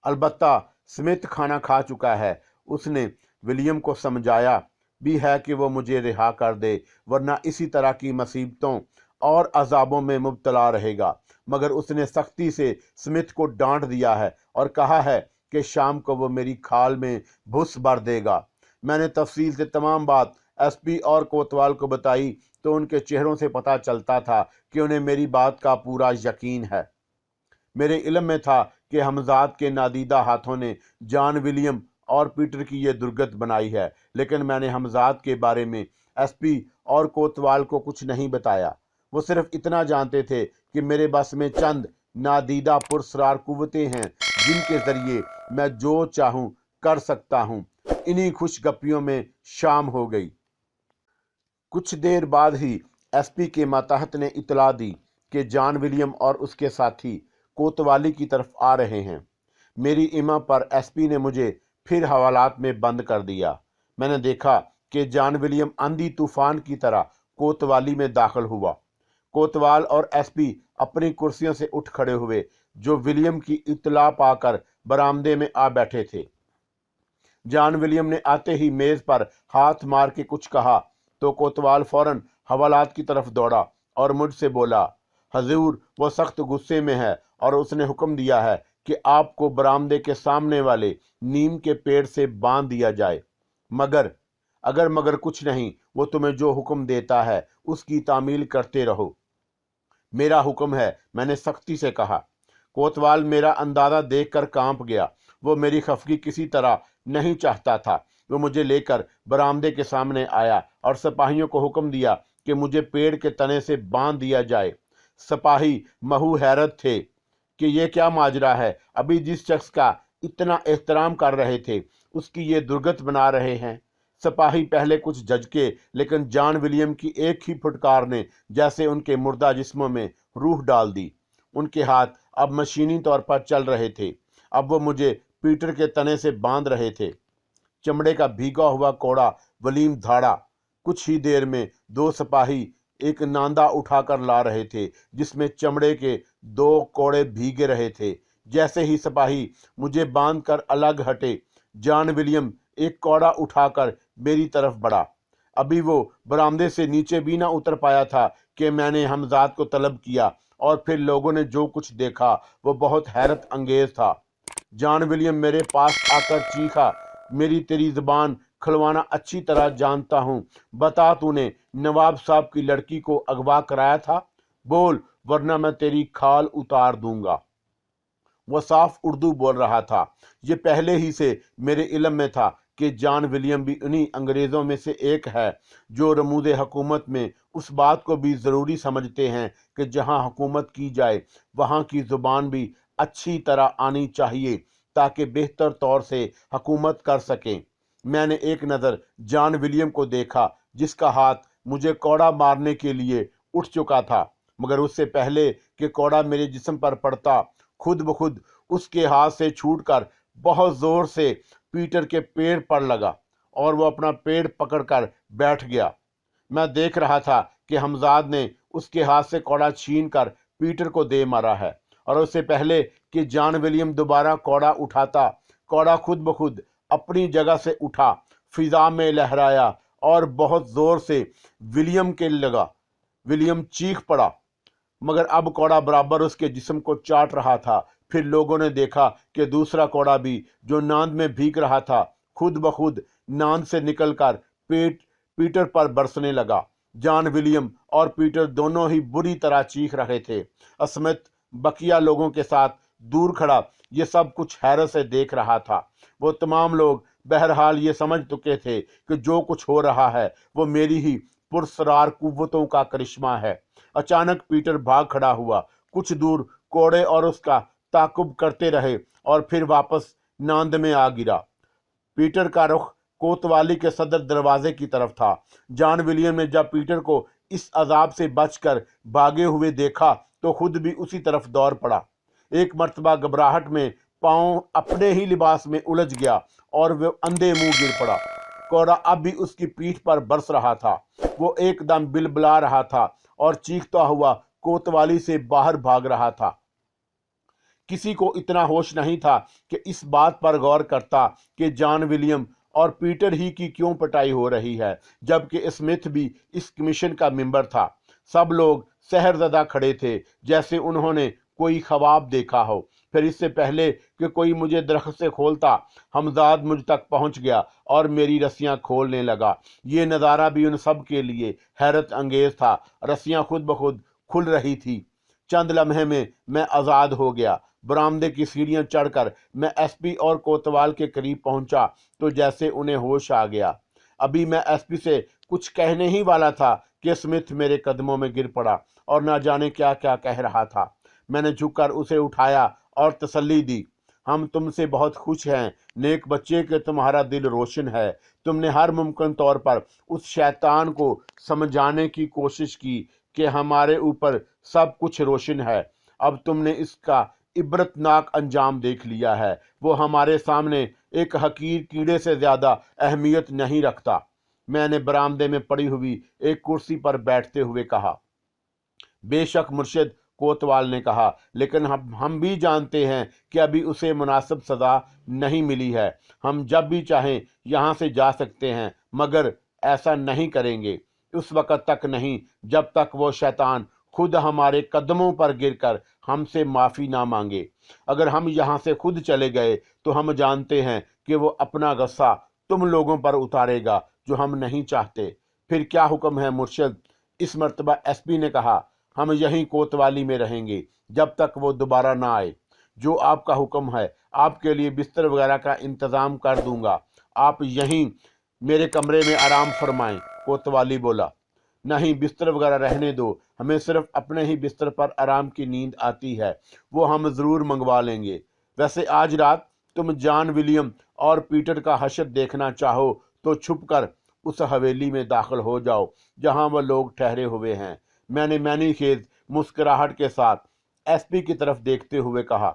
अलबत्ता स्मिथ खाना खा चुका है। उसने विलियम को समझाया भी है कि वो मुझे रिहा कर दे, वरना इसी तरह की मुसीबतों और अजाबों में मुब्तला रहेगा। मगर उसने सख्ती से स्मिथ को डांट दिया है और कहा है कि शाम को वो मेरी खाल में भुस भर देगा। मैंने तफसील से तमाम बात एसपी और कोतवाल को बताई तो उनके चेहरों से पता चलता था कि उन्हें मेरी बात का पूरा यकीन है। मेरे इल्म में था कि हमजाद के नादीदा हाथों ने जॉन विलियम और पीटर की ये दुर्गत बनाई है, लेकिन मैंने हमजाद के बारे में एसपी और कोतवाल को कुछ नहीं बताया। वो सिर्फ इतना जानते थे कि मेरे बस में चंद नादीदा पुरस्रार कुव्वतें हैं जिनके जरिए मैं जो चाहूं कर सकता हूं। इन्हीं खुशगपियों में शाम हो गई। कुछ देर बाद ही एसपी के मातहत ने इतला दी कि जॉन विलियम और उसके साथी कोतवाली की तरफ आ रहे हैं। मेरी इमा पर एसपी ने मुझे फिर हवालात में बंद कर दिया। मैंने देखा कि जॉन विलियम आंधी तूफान की तरह कोतवाली में दाखिल हुआ। कोतवाल और एसपी अपनी कुर्सियों से उठ खड़े हुए, जो विलियम की इतला पाकर बरामदे में आ बैठे थे। जॉन विलियम ने आते ही मेज पर हाथ मार के कुछ कहा तो कोतवाल फौरन हवालात की तरफ दौड़ा और मुझसे बोला, हजूर वो सख्त गुस्से में है और उसने हुक्म दिया है कि आपको बरामदे के सामने वाले नीम के पेड़ से बांध दिया जाए। मगर कुछ नहीं, वो तुम्हें जो हुक्म देता है उसकी तामील करते रहो। मेरा हुक्म है, मैंने सख्ती से कहा। कोतवाल मेरा अंदाजा देखकर कांप गया। वो मेरी खफगी किसी तरह नहीं चाहता था। वो मुझे लेकर बरामदे के सामने आया और सिपाहियों को हुक्म दिया कि मुझे पेड़ के तने से बांध दिया जाए। सिपाही महू हैरत थे कि ये क्या माजरा है। अभी जिस शख्स का इतना एहतराम कर रहे थे उसकी ये दुर्गत बना रहे हैं। सिपाही पहले कुछ झटके, लेकिन जॉन विलियम की एक ही फुटकार ने जैसे उनके मुर्दा जिस्मों में रूह डाल दी। उनके हाथ अब मशीनी तौर पर चल रहे थे। अब वो मुझे पीटर के तने से बांध रहे थे। चमड़े का भीगा हुआ कोड़ा वलीम धाड़ा। कुछ ही देर में दो सिपाही एक नांदा उठाकर ला रहे थे जिसमें चमड़े के दो कोड़े भीगे रहे थे। जैसे ही सिपाही मुझे बांधकर अलग हटे, जॉन विलियम एक कोड़ा उठाकर मेरी तरफ बढ़ा। अभी वो बरामदे से नीचे भी ना उतर पाया था कि मैंने हमजाद को तलब किया और फिर लोगों ने जो कुछ देखा वो बहुत हैरत अंगेज था। जॉन विलियम मेरे पास आकर चीखा, मेरी तेरी जुबान खलवाना अच्छी तरह जानता हूँ। बता, तूने नवाब साहब की लड़की को अगवा कराया था? बोल, वरना मैं तेरी खाल उतार दूंगा। वह साफ उर्दू बोल रहा था। ये पहले ही से मेरे इल्म में था कि जॉन विलियम भी उन्हीं अंग्रेज़ों में से एक है जो रमूज़ हुकूमत में उस बात को भी ज़रूरी समझते हैं कि जहाँ हुकूमत की जाए वहाँ की ज़ुबान भी अच्छी तरह आनी चाहिए ताकि बेहतर तौर से हुकूमत कर सकें। मैंने एक नज़र जॉन विलियम को देखा जिसका हाथ मुझे कोड़ा मारने के लिए उठ चुका था, मगर उससे पहले कि कोड़ा मेरे जिस्म पर पड़ता, खुद ब खुद उसके हाथ से छूटकर बहुत जोर से पीटर के पेड़ पर लगा और वो अपना पेड़ पकड़कर बैठ गया। मैं देख रहा था कि हमजाद ने उसके हाथ से कोड़ा छीन कर पीटर को दे मारा है और उससे पहले कि जॉन विलियम दोबारा कोड़ा उठाता, कोड़ा खुद ब खुद अपनी जगह से उठा, फिजा में लहराया और बहुत जोर से विलियम के लगा। विलियम चीख पड़ा, मगर अब कोड़ा बराबर उसके जिस्म को चाट रहा था। फिर लोगों ने देखा कि दूसरा कोड़ा भी जो नांद में भीग रहा था खुद ब खुद नांद से निकलकर पीटर पर बरसने लगा। जॉन विलियम और पीटर दोनों ही बुरी तरह चीख रहे थे। स्मिथ बकिया लोगों के साथ दूर खड़ा ये सब कुछ हैरत से देख रहा था। वो तमाम लोग बहरहाल ये समझ चुके थे कि जो कुछ हो रहा है वो मेरी ही पुरस्रार कुव्वतों का करिश्मा है। अचानक पीटर भाग खड़ा हुआ। कुछ दूर कोड़े और उसका ताकुब करते रहे और फिर वापस नांद में आ गिरा। पीटर का रुख कोतवाली के सदर दरवाजे की तरफ था। जॉन विलियम ने जब पीटर को इस अजाब से बचकर भागे हुए देखा तो खुद भी उसी तरफ दौड़ पड़ा। एक मर्तबा घबराहट में पांव अपने ही लिबास में उलझ गया और वह अंधे मुंह गिर पड़ा। कोड़ा अब भी उसकी पीठ पर बरस रहा था। वो एकदम बिलबिला रहा था और चीखता हुआ कोतवाली से बाहर भाग रहा था। किसी को इतना होश नहीं था कि इस बात पर गौर करता कि जॉन विलियम और पीटर ही की क्यों पिटाई हो रही है, जबकि स्मिथ भी इस कमीशन का मेंबर था। सब लोग सहरज़दा खड़े थे, जैसे उन्होंने कोई ख्वाब देखा हो। फिर इससे पहले कि कोई मुझे दरख्त से खोलता, हमजाद मुझ तक पहुंच गया और मेरी रस्सियां खोलने लगा। ये नज़ारा भी उन सब के लिए हैरत अंगेज था। रस्सियां खुद ब खुद खुल रही थी। चंद लम्हे में मैं आज़ाद हो गया। बरामदे की सीढ़ियां चढ़कर मैं एसपी और कोतवाल के करीब पहुंचा तो जैसे उन्हें होश आ गया। अभी मैं एसपी से कुछ कहने ही वाला था कि स्मिथ मेरे कदमों में गिर पड़ा और ना जाने क्या क्या कह रहा था। मैंने झुककर उसे उठाया और तसल्ली दी। हम तुमसे बहुत खुश हैं नेक बच्चे के, तुम्हारा दिल रोशन है। तुमने हर मुमकिन तौर पर उस शैतान को समझाने की कोशिश की कि हमारे ऊपर सब कुछ रोशन है। अब तुमने इसका इबरतनाक अंजाम देख लिया है। वो हमारे सामने एक हकीर कीड़े से ज्यादा अहमियत नहीं रखता। मैंने बरामदे में पड़ी हुई एक कुर्सी पर बैठते हुए कहा। बेशक मुर्शिद, कोतवाल ने कहा, लेकिन हम भी जानते हैं कि अभी उसे मुनासिब सज़ा नहीं मिली है। हम जब भी चाहें यहाँ से जा सकते हैं, मगर ऐसा नहीं करेंगे उस वक़्त तक नहीं जब तक वो शैतान खुद हमारे कदमों पर गिरकर हमसे माफ़ी ना मांगे। अगर हम यहाँ से खुद चले गए तो हम जानते हैं कि वो अपना गुस्सा तुम लोगों पर उतारेगा, जो हम नहीं चाहते। फिर क्या हुक्म है मुर्शिद? इस मर्तबा एसपी ने कहा। हम यहीं कोतवाली में रहेंगे जब तक वो दोबारा ना आए। जो आपका हुक्म है। आपके लिए बिस्तर वगैरह का इंतज़ाम कर दूंगा। आप यहीं मेरे कमरे में आराम फरमाएं। कोतवाली बोला। नहीं, बिस्तर वगैरह रहने दो। हमें सिर्फ अपने ही बिस्तर पर आराम की नींद आती है, वो हम ज़रूर मंगवा लेंगे। वैसे आज रात तुम जॉन विलियम और पीटर का हशर देखना चाहो तो छुपकर उस हवेली में दाखिल हो जाओ जहां वह लोग ठहरे हुए हैं। मैंने मैनीखेज मुस्कुराहट के साथ एसपी की तरफ देखते हुए कहा।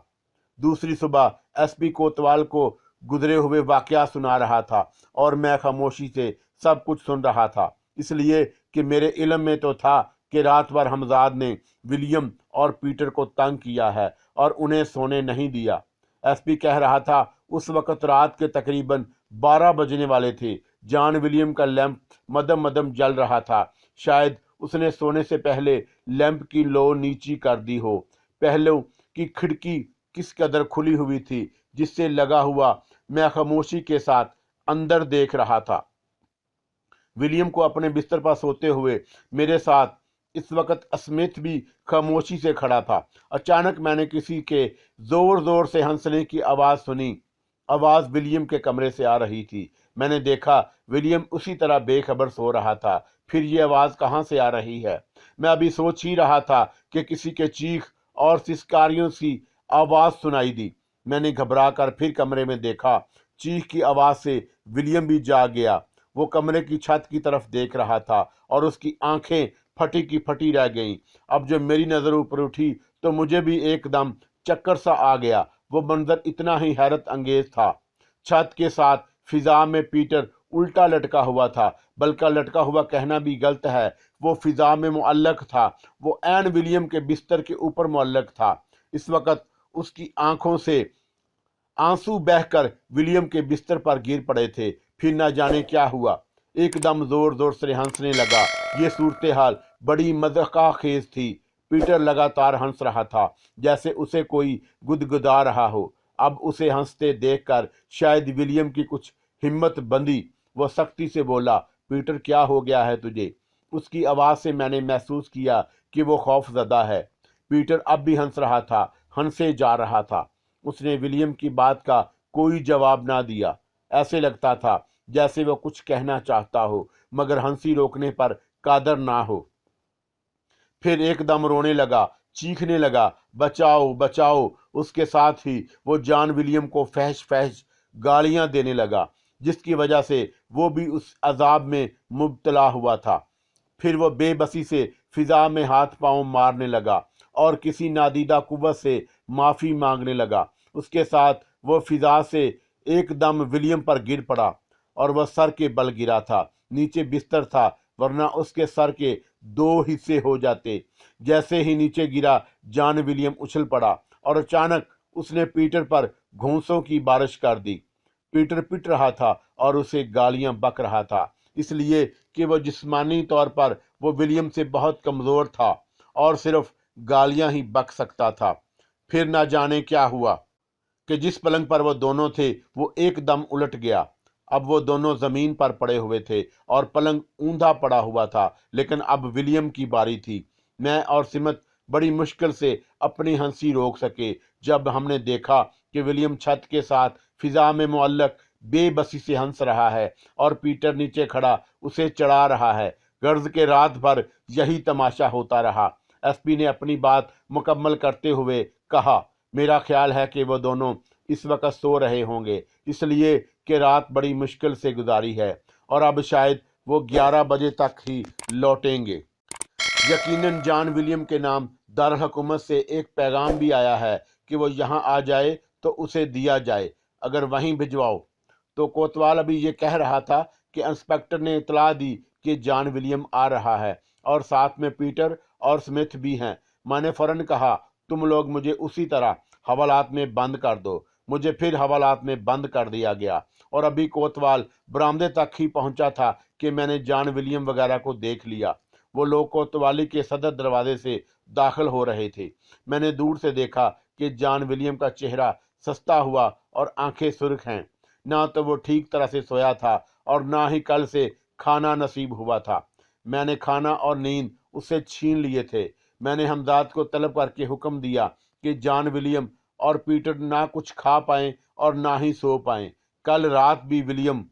दूसरी सुबह एसपी कोतवाल को गुजरे हुए वाकया सुना रहा था और मैं खामोशी से सब कुछ सुन रहा था, इसलिए कि मेरे इल्म में तो था कि रात भर हमजाद ने विलियम और पीटर को तंग किया है और उन्हें सोने नहीं दिया। एसपी कह रहा था उस वक़्त रात के तकरीबन 12 बजने वाले थे। जॉन विलियम का लैंप मदम मदम जल रहा था। शायद उसने सोने से पहले लैंप की लो नीची कर दी हो। पहले की खिड़की किस कदर खुली हुई थी जिससे लगा हुआ मैं खामोशी के साथ अंदर देख रहा था। विलियम को अपने बिस्तर पर सोते हुए मेरे साथ इस वक्त स्मिथ भी खामोशी से खड़ा था। अचानक मैंने किसी के जोर जोर से हंसने की आवाज़ सुनी। आवाज़ विलियम के कमरे से आ रही थी। मैंने देखा विलियम उसी तरह बेखबर सो रहा था। फिर ये आवाज़ कहाँ से आ रही है? मैं अभी सोच ही रहा था कि किसी के चीख और सिसकारियों सी आवाज़ सुनाई दी। मैंने घबरा कर फिर कमरे में देखा। चीख की आवाज़ से विलियम भी जाग गया। वो कमरे की छत की तरफ देख रहा था और उसकी आंखें फटी की फटी रह गईं। अब जब मेरी नज़र ऊपर उठी तो मुझे भी एकदम चक्कर सा आ गया। वो मंजर इतना ही हैरत अंगेज था। छत के साथ फिजा में पीटर उल्टा लटका हुआ था, बल्कि लटका हुआ कहना भी गलत है। वो फिजा में मुअल्लक था। वो ऐन विलियम के बिस्तर के ऊपर मुअल्लक था। इस वक्त उसकी आंखों से आंसू बहकर विलियम के बिस्तर पर गिर पड़े थे। फिर न जाने क्या हुआ, एकदम जोर जोर से हंसने लगा। ये सूरत हाल बड़ी मज़ाक़ खेज थी। पीटर लगातार हंस रहा था जैसे उसे कोई गुदगुदा रहा हो। अब उसे हंसते देखकर शायद विलियम की कुछ हिम्मत बंधी। वो सख्ती से बोला, पीटर क्या हो गया है तुझे? उसकी आवाज़ से मैंने महसूस किया कि वो खौफजदा है। पीटर अब भी हंस रहा था, हंसे जा रहा था। उसने विलियम की बात का कोई जवाब ना दिया। ऐसे लगता था जैसे वो कुछ कहना चाहता हो मगर हंसी रोकने पर कादर ना हो। फिर एकदम रोने लगा। चीखने लगा, बचाओ बचाओ। उसके साथ ही वो जॉन विलियम को फहश फहश गालियां देने लगा, जिसकी वजह से वो भी उस अजाब में मुब्तला हुआ था। फिर वो बेबसी से फिजा में हाथ पांव मारने लगा और किसी नादीदा कुव्वत से माफी मांगने लगा। उसके साथ वो फिजा से एकदम विलियम पर गिर पड़ा और वह सर के बल गिरा था। नीचे बिस्तर था, वरना उसके सर के 2 हिस्से हो जाते। जैसे ही नीचे गिरा, जॉन विलियम उछल पड़ा और अचानक उसने पीटर पर घूंसों की बारिश कर दी। पीटर पिट रहा था और उसे गालियां बक रहा था, इसलिए कि वह जिस्मानी तौर पर वो विलियम से बहुत कमजोर था और सिर्फ गालियां ही बक सकता था। फिर ना जाने क्या हुआ कि जिस पलंग पर वो दोनों थे वो एकदम उलट गया। अब वो दोनों जमीन पर पड़े हुए थे और पलंग ऊंधा पड़ा हुआ था, लेकिन अब विलियम की बारी थी। मैं और सिमत बड़ी मुश्किल से अपनी हंसी रोक सके जब हमने देखा कि विलियम छत के साथ फिजा में मुअल्लक बेबसी से हंस रहा है और पीटर नीचे खड़ा उसे चढ़ा रहा है। गर्ज के रात भर यही तमाशा होता रहा। एसपी ने अपनी बात मुकम्मल करते हुए कहा, मेरा ख्याल है कि वो दोनों इस वक्त सो रहे होंगे, इसलिए कि रात बड़ी मुश्किल से गुजारी है और अब शायद वो 11 बजे तक ही लौटेंगे। यकीनन जॉन विलियम के नाम दारुल हुकूमत से एक पैगाम भी आया है कि वो यहाँ आ जाए तो उसे दिया जाए, अगर वहीं भिजवाओ। तो कोतवाल अभी ये कह रहा था कि इंस्पेक्टर ने इतला दी कि जॉन विलियम आ रहा है और साथ में पीटर और स्मिथ भी हैं। मैंने फौरन कहा, तुम लोग मुझे उसी तरह हवालात में बंद कर दो। मुझे फिर हवालात में बंद कर दिया गया और अभी कोतवाल बरामदे तक ही पहुंचा था कि मैंने जॉन विलियम वगैरह को देख लिया। वो लोग कोतवाली के सदर दरवाजे से दाखिल हो रहे थे। मैंने दूर से देखा कि जॉन विलियम का चेहरा सस्ता हुआ और आंखें सुर्ख हैं। ना तो वो ठीक तरह से सोया था और ना ही कल से खाना नसीब हुआ था। मैंने खाना और नींद उससे छीन लिए थे। मैंने हमजाद को तलब करके हुक्म दिया कि जॉन विलियम और पीटर ना कुछ खा पाए और ना ही सो पाए। कल रात भी विलियम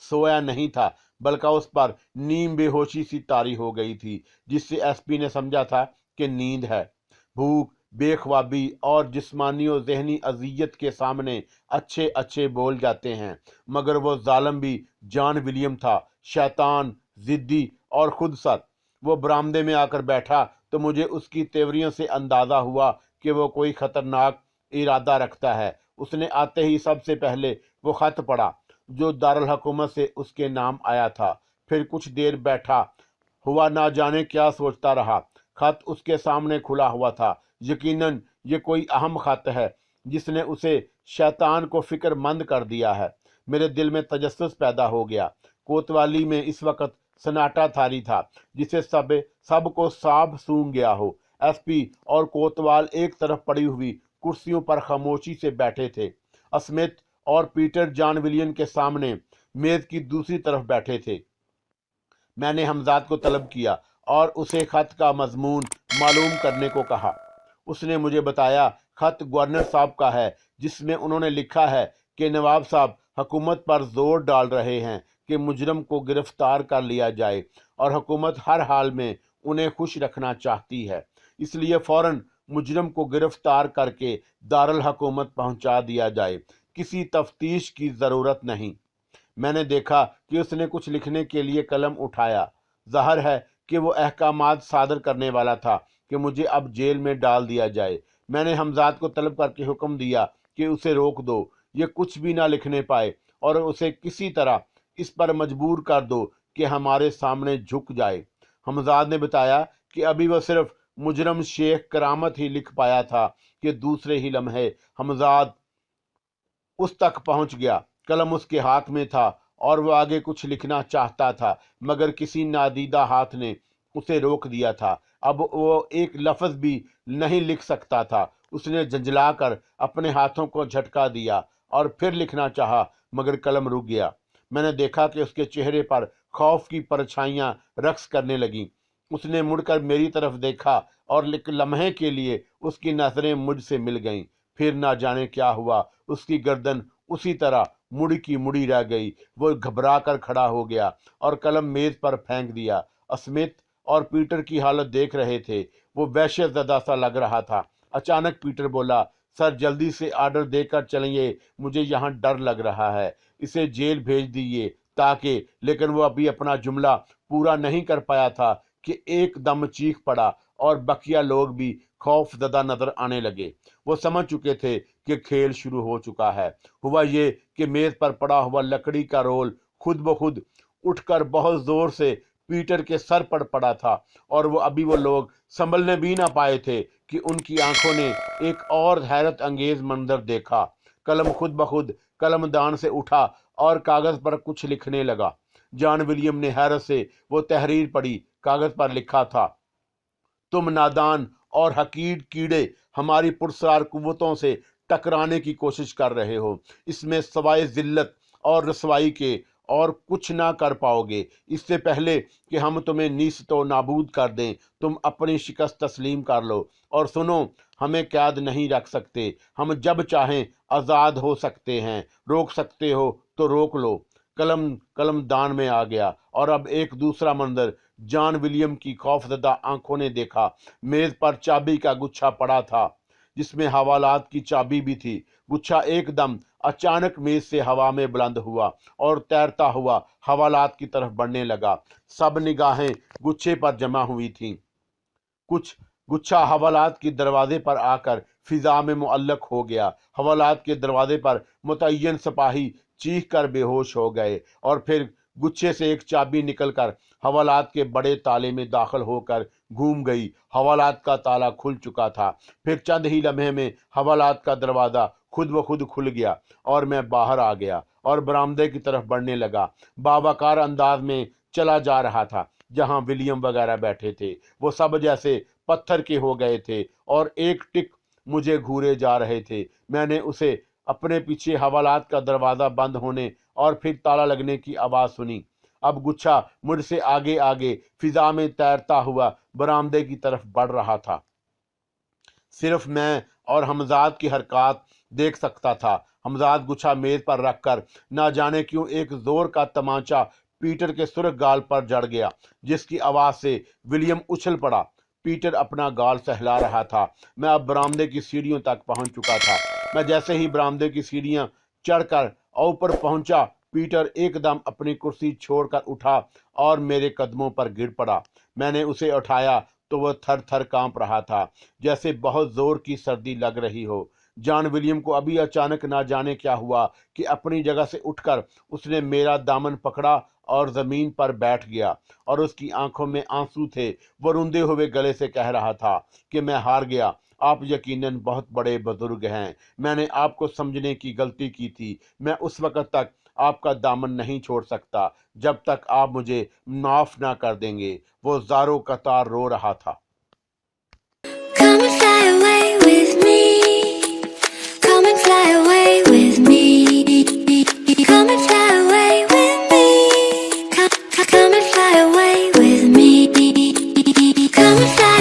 सोया नहीं था, बल्कि उस पर नीम बेहोशी सी तारी हो गई थी, जिससे एसपी ने समझा था कि नींद है। भूख, बेख्वाबी और जिस्मानी और जहनी अजियत के सामने अच्छे अच्छे बोल जाते हैं, मगर वो जालिम भी जॉन विलियम था, शैतान, जिद्दी और खुदसर। वो बरामदे में आकर बैठा तो मुझे उसकी तेवरियों से अंदाजा हुआ कि वो कोई खतरनाक इरादा रखता है। उसने आते ही सबसे पहले वो खत पढ़ा जो दारुल हुकूमत से उसके नाम आया था। फिर कुछ देर बैठा हुआ ना जाने क्या सोचता रहा। खत उसके सामने खुला हुआ था। यकीनन ये कोई अहम खत है जिसने उसे शैतान को फिक्रमंद कर दिया है। मेरे दिल में तजस्सुस पैदा हो गया। कोतवाली में इस वक्त सन्नाटा थारी था, जिसे सबको साफ सूंघ गया हो। एसपी और कोतवाल एक तरफ पड़ी हुई कुर्सियों पर खामोशी से बैठे थे। स्मिथ और पीटर जॉन विलियम के सामने मेज की दूसरी तरफ बैठे थे। मैंने हमजाद को तलब किया और उसे खत का मजमून मालूम करने को कहा। उसने मुझे बताया खत गवर्नर साहब का है, जिसमें उन्होंने लिखा है कि नवाब साहब हुकूमत पर जोर डाल रहे हैं कि मुजरम को गिरफ्तार कर लिया जाए और हुकूमत हर हाल में उन्हें खुश रखना चाहती है, इसलिए फौरन मुजरम को गिरफ्तार करके दारुल हुकूमत पहुंचा दिया जाए। किसी तफ्तीश की ज़रूरत नहीं। मैंने देखा कि उसने कुछ लिखने के लिए कलम उठाया। ज़ाहिर है कि वो अहकामात सादर करने वाला था कि मुझे अब जेल में डाल दिया जाए। मैंने हमजाद को तलब करके हुक्म दिया कि उसे रोक दो, ये कुछ भी ना लिखने पाए और उसे किसी तरह इस पर मजबूर कर दो कि हमारे सामने झुक जाए। हमजाद ने बताया कि अभी वह सिर्फ मुजरम शेख करामत ही लिख पाया था कि दूसरे ही लम्हे हमजाद उस तक पहुंच गया। कलम उसके हाथ में था और वो आगे कुछ लिखना चाहता था, मगर किसी नादीदा हाथ ने उसे रोक दिया था। अब वो एक लफ्ज भी नहीं लिख सकता था। उसने झंझला कर अपने हाथों को झटका दिया और फिर लिखना चाहा, मगर कलम रुक गया। मैंने देखा कि उसके चेहरे पर खौफ की परछाइयां रक्स करने लगीं। उसने मुड़कर मेरी तरफ देखा और एक लम्हे के लिए उसकी नजरें मुझसे मिल गईं। फिर ना जाने क्या हुआ, उसकी गर्दन उसी तरह मुड़ी की मुड़ी रह गई। वो घबरा कर खड़ा हो गया और कलम मेज पर फेंक दिया। स्मिथ اور پیٹر کی حالت دیکھ رہے تھے۔ وہ وحشت زدہ سا لگ رہا تھا۔ اچانک پیٹر بولا، سر جلدی سے آرڈر دے کر چلیے، مجھے یہاں ڈر لگ رہا ہے، اسے جیل بھیج دیجیے تاکہ۔ لیکن وہ ابھی اپنا جملہ پورا نہیں کر پایا تھا کہ ایک دم چیخ پڑا اور بقیہ لوگ بھی خوف زدہ نظر آنے لگے۔ وہ سمجھ چکے تھے کہ کھیل شروع ہو چکا ہے۔ ہوا یہ کہ میز پر پڑا ہوا لکڑی کا رول خود بخود اٹھ کر بہت زور سے پیٹر کے سر پر پڑا تھا، اور وہ لوگ سنبھلنے بھی نہ پائے تھے کہ ان کی آنکھوں نے ایک اور حیرت انگیز منظر دیکھا۔ قلم خود بخود قلم دان سے اٹھا اور کاغذ پر کچھ لکھنے لگا۔ جان ولیم نے حیرت سے وہ تحریر پڑھی۔ کاغذ پر لکھا تھا، تم نادان اور حقیر کیڑے ہماری پرسرار قوتوں سے ٹکرانے کی کوشش کر رہے ہو، اس میں سوائے ذلت اور رسوائی کے اور کچھ نہ کر پاؤ گے۔ اس سے پہلے کہ ہم تمہیں نیست و نابود کر دیں، تم اپنی شکست تسلیم کر لو اور سنو، ہمیں قید نہیں رکھ سکتے، ہم جب چاہیں آزاد ہو سکتے ہیں، روک سکتے ہو تو روک لو۔ قلم دان میں آ گیا، اور اب ایک دوسرا منظر جان ولیم کی خوف زدہ آنکھوں نے دیکھا۔ میز پر چابی کا گچھا پڑا تھا جس میں حوالات کی چابی بھی تھی۔ گچھا ایک دم اچانک میز سے ہوا میں بلند ہوا اور تیرتا ہوا حوالات کی طرف بڑھنے لگا۔ سب نگاہیں گچھے پر جمع ہوئی تھیں۔ گچھا حوالات کے دروازے پر آ کر فضا میں معلق ہو گیا۔ حوالات کے دروازے پر متعین سپاہی چیخ کر بے ہوش ہو گئے، اور پھر گچھے سے ایک چابی نکل کر حوالات کے بڑے تالے میں داخل ہو کر گھوم گئی۔ حوالات کا تالا کھل چکا تھا۔ پھر چند ہی لمحے میں حوالات کا دروازہ خود بخود کھل گیا اور میں باہر آ گیا اور برآمدے کی طرف بڑھنے لگا۔ باوقار انداز میں چلا جا رہا تھا جہاں ولیم وغیرہ بیٹھے تھے۔ وہ سب جیسے پتھر کے ہو گئے تھے اور ایک ٹک مجھے گھورے جا رہے تھے۔ میں نے اسے اپنے پیچھے حوالات کا دروازہ بند ہونے اور پھر تالا لگنے کی آواز سنی۔ اب گچھا مجھ سے آگے آگے فضا میں تیرتا ہوا برآمدے کی طرف بڑھ رہا تھا۔ صرف میں اور حمزاد کی حرکات دیکھ سکتا تھا۔ حمزاد گچھا میز پر رکھ کر نہ جانے کیوں ایک زور کا تمانچہ پیٹر کے سرخ گال پر جڑ گیا، جس کی آواز سے ولیم اچھل پڑا۔ پیٹر اپنا گال سہلا رہا تھا۔ میں اب برآمدے کی سیڑھیوں تک پہنچ چکا تھا۔ میں جیسے ہی برآمدے کی سیڑھیاں چڑھ کر اوپر پہنچا، پیٹر ایک دم اپنی کرسی چھوڑ کر اٹھا اور میرے قدموں پر گر پڑا۔ میں نے اسے اٹھایا تو وہ تھر تھر کانپ رہا تھا، جیسے بہت زور کی سردی لگ رہی ہو۔ جان ولیم کو ابھی اچانک نہ جانے کیا ہوا کہ اپنی جگہ سے اٹھ کر اس نے میرا دامن پکڑا اور زمین پر بیٹھ گیا، اور اس کی آنکھوں میں آنسو تھے۔ وہ روندے ہوئے گلے سے کہہ رہا تھا کہ میں ہار گیا، آپ یقیناً بہت بڑے بزرگ ہیں، میں نے آپ کو سمجھنے کی غلطی کی تھی، میں اس وقت تک آپ کا دامن نہیں چھوڑ سکتا جب تک آپ مجھے معاف نہ کر دیں گے۔ وہ زاروں قطار رو رہا تھا۔ Come and fly away with me. Come and fly away with me. Come and fly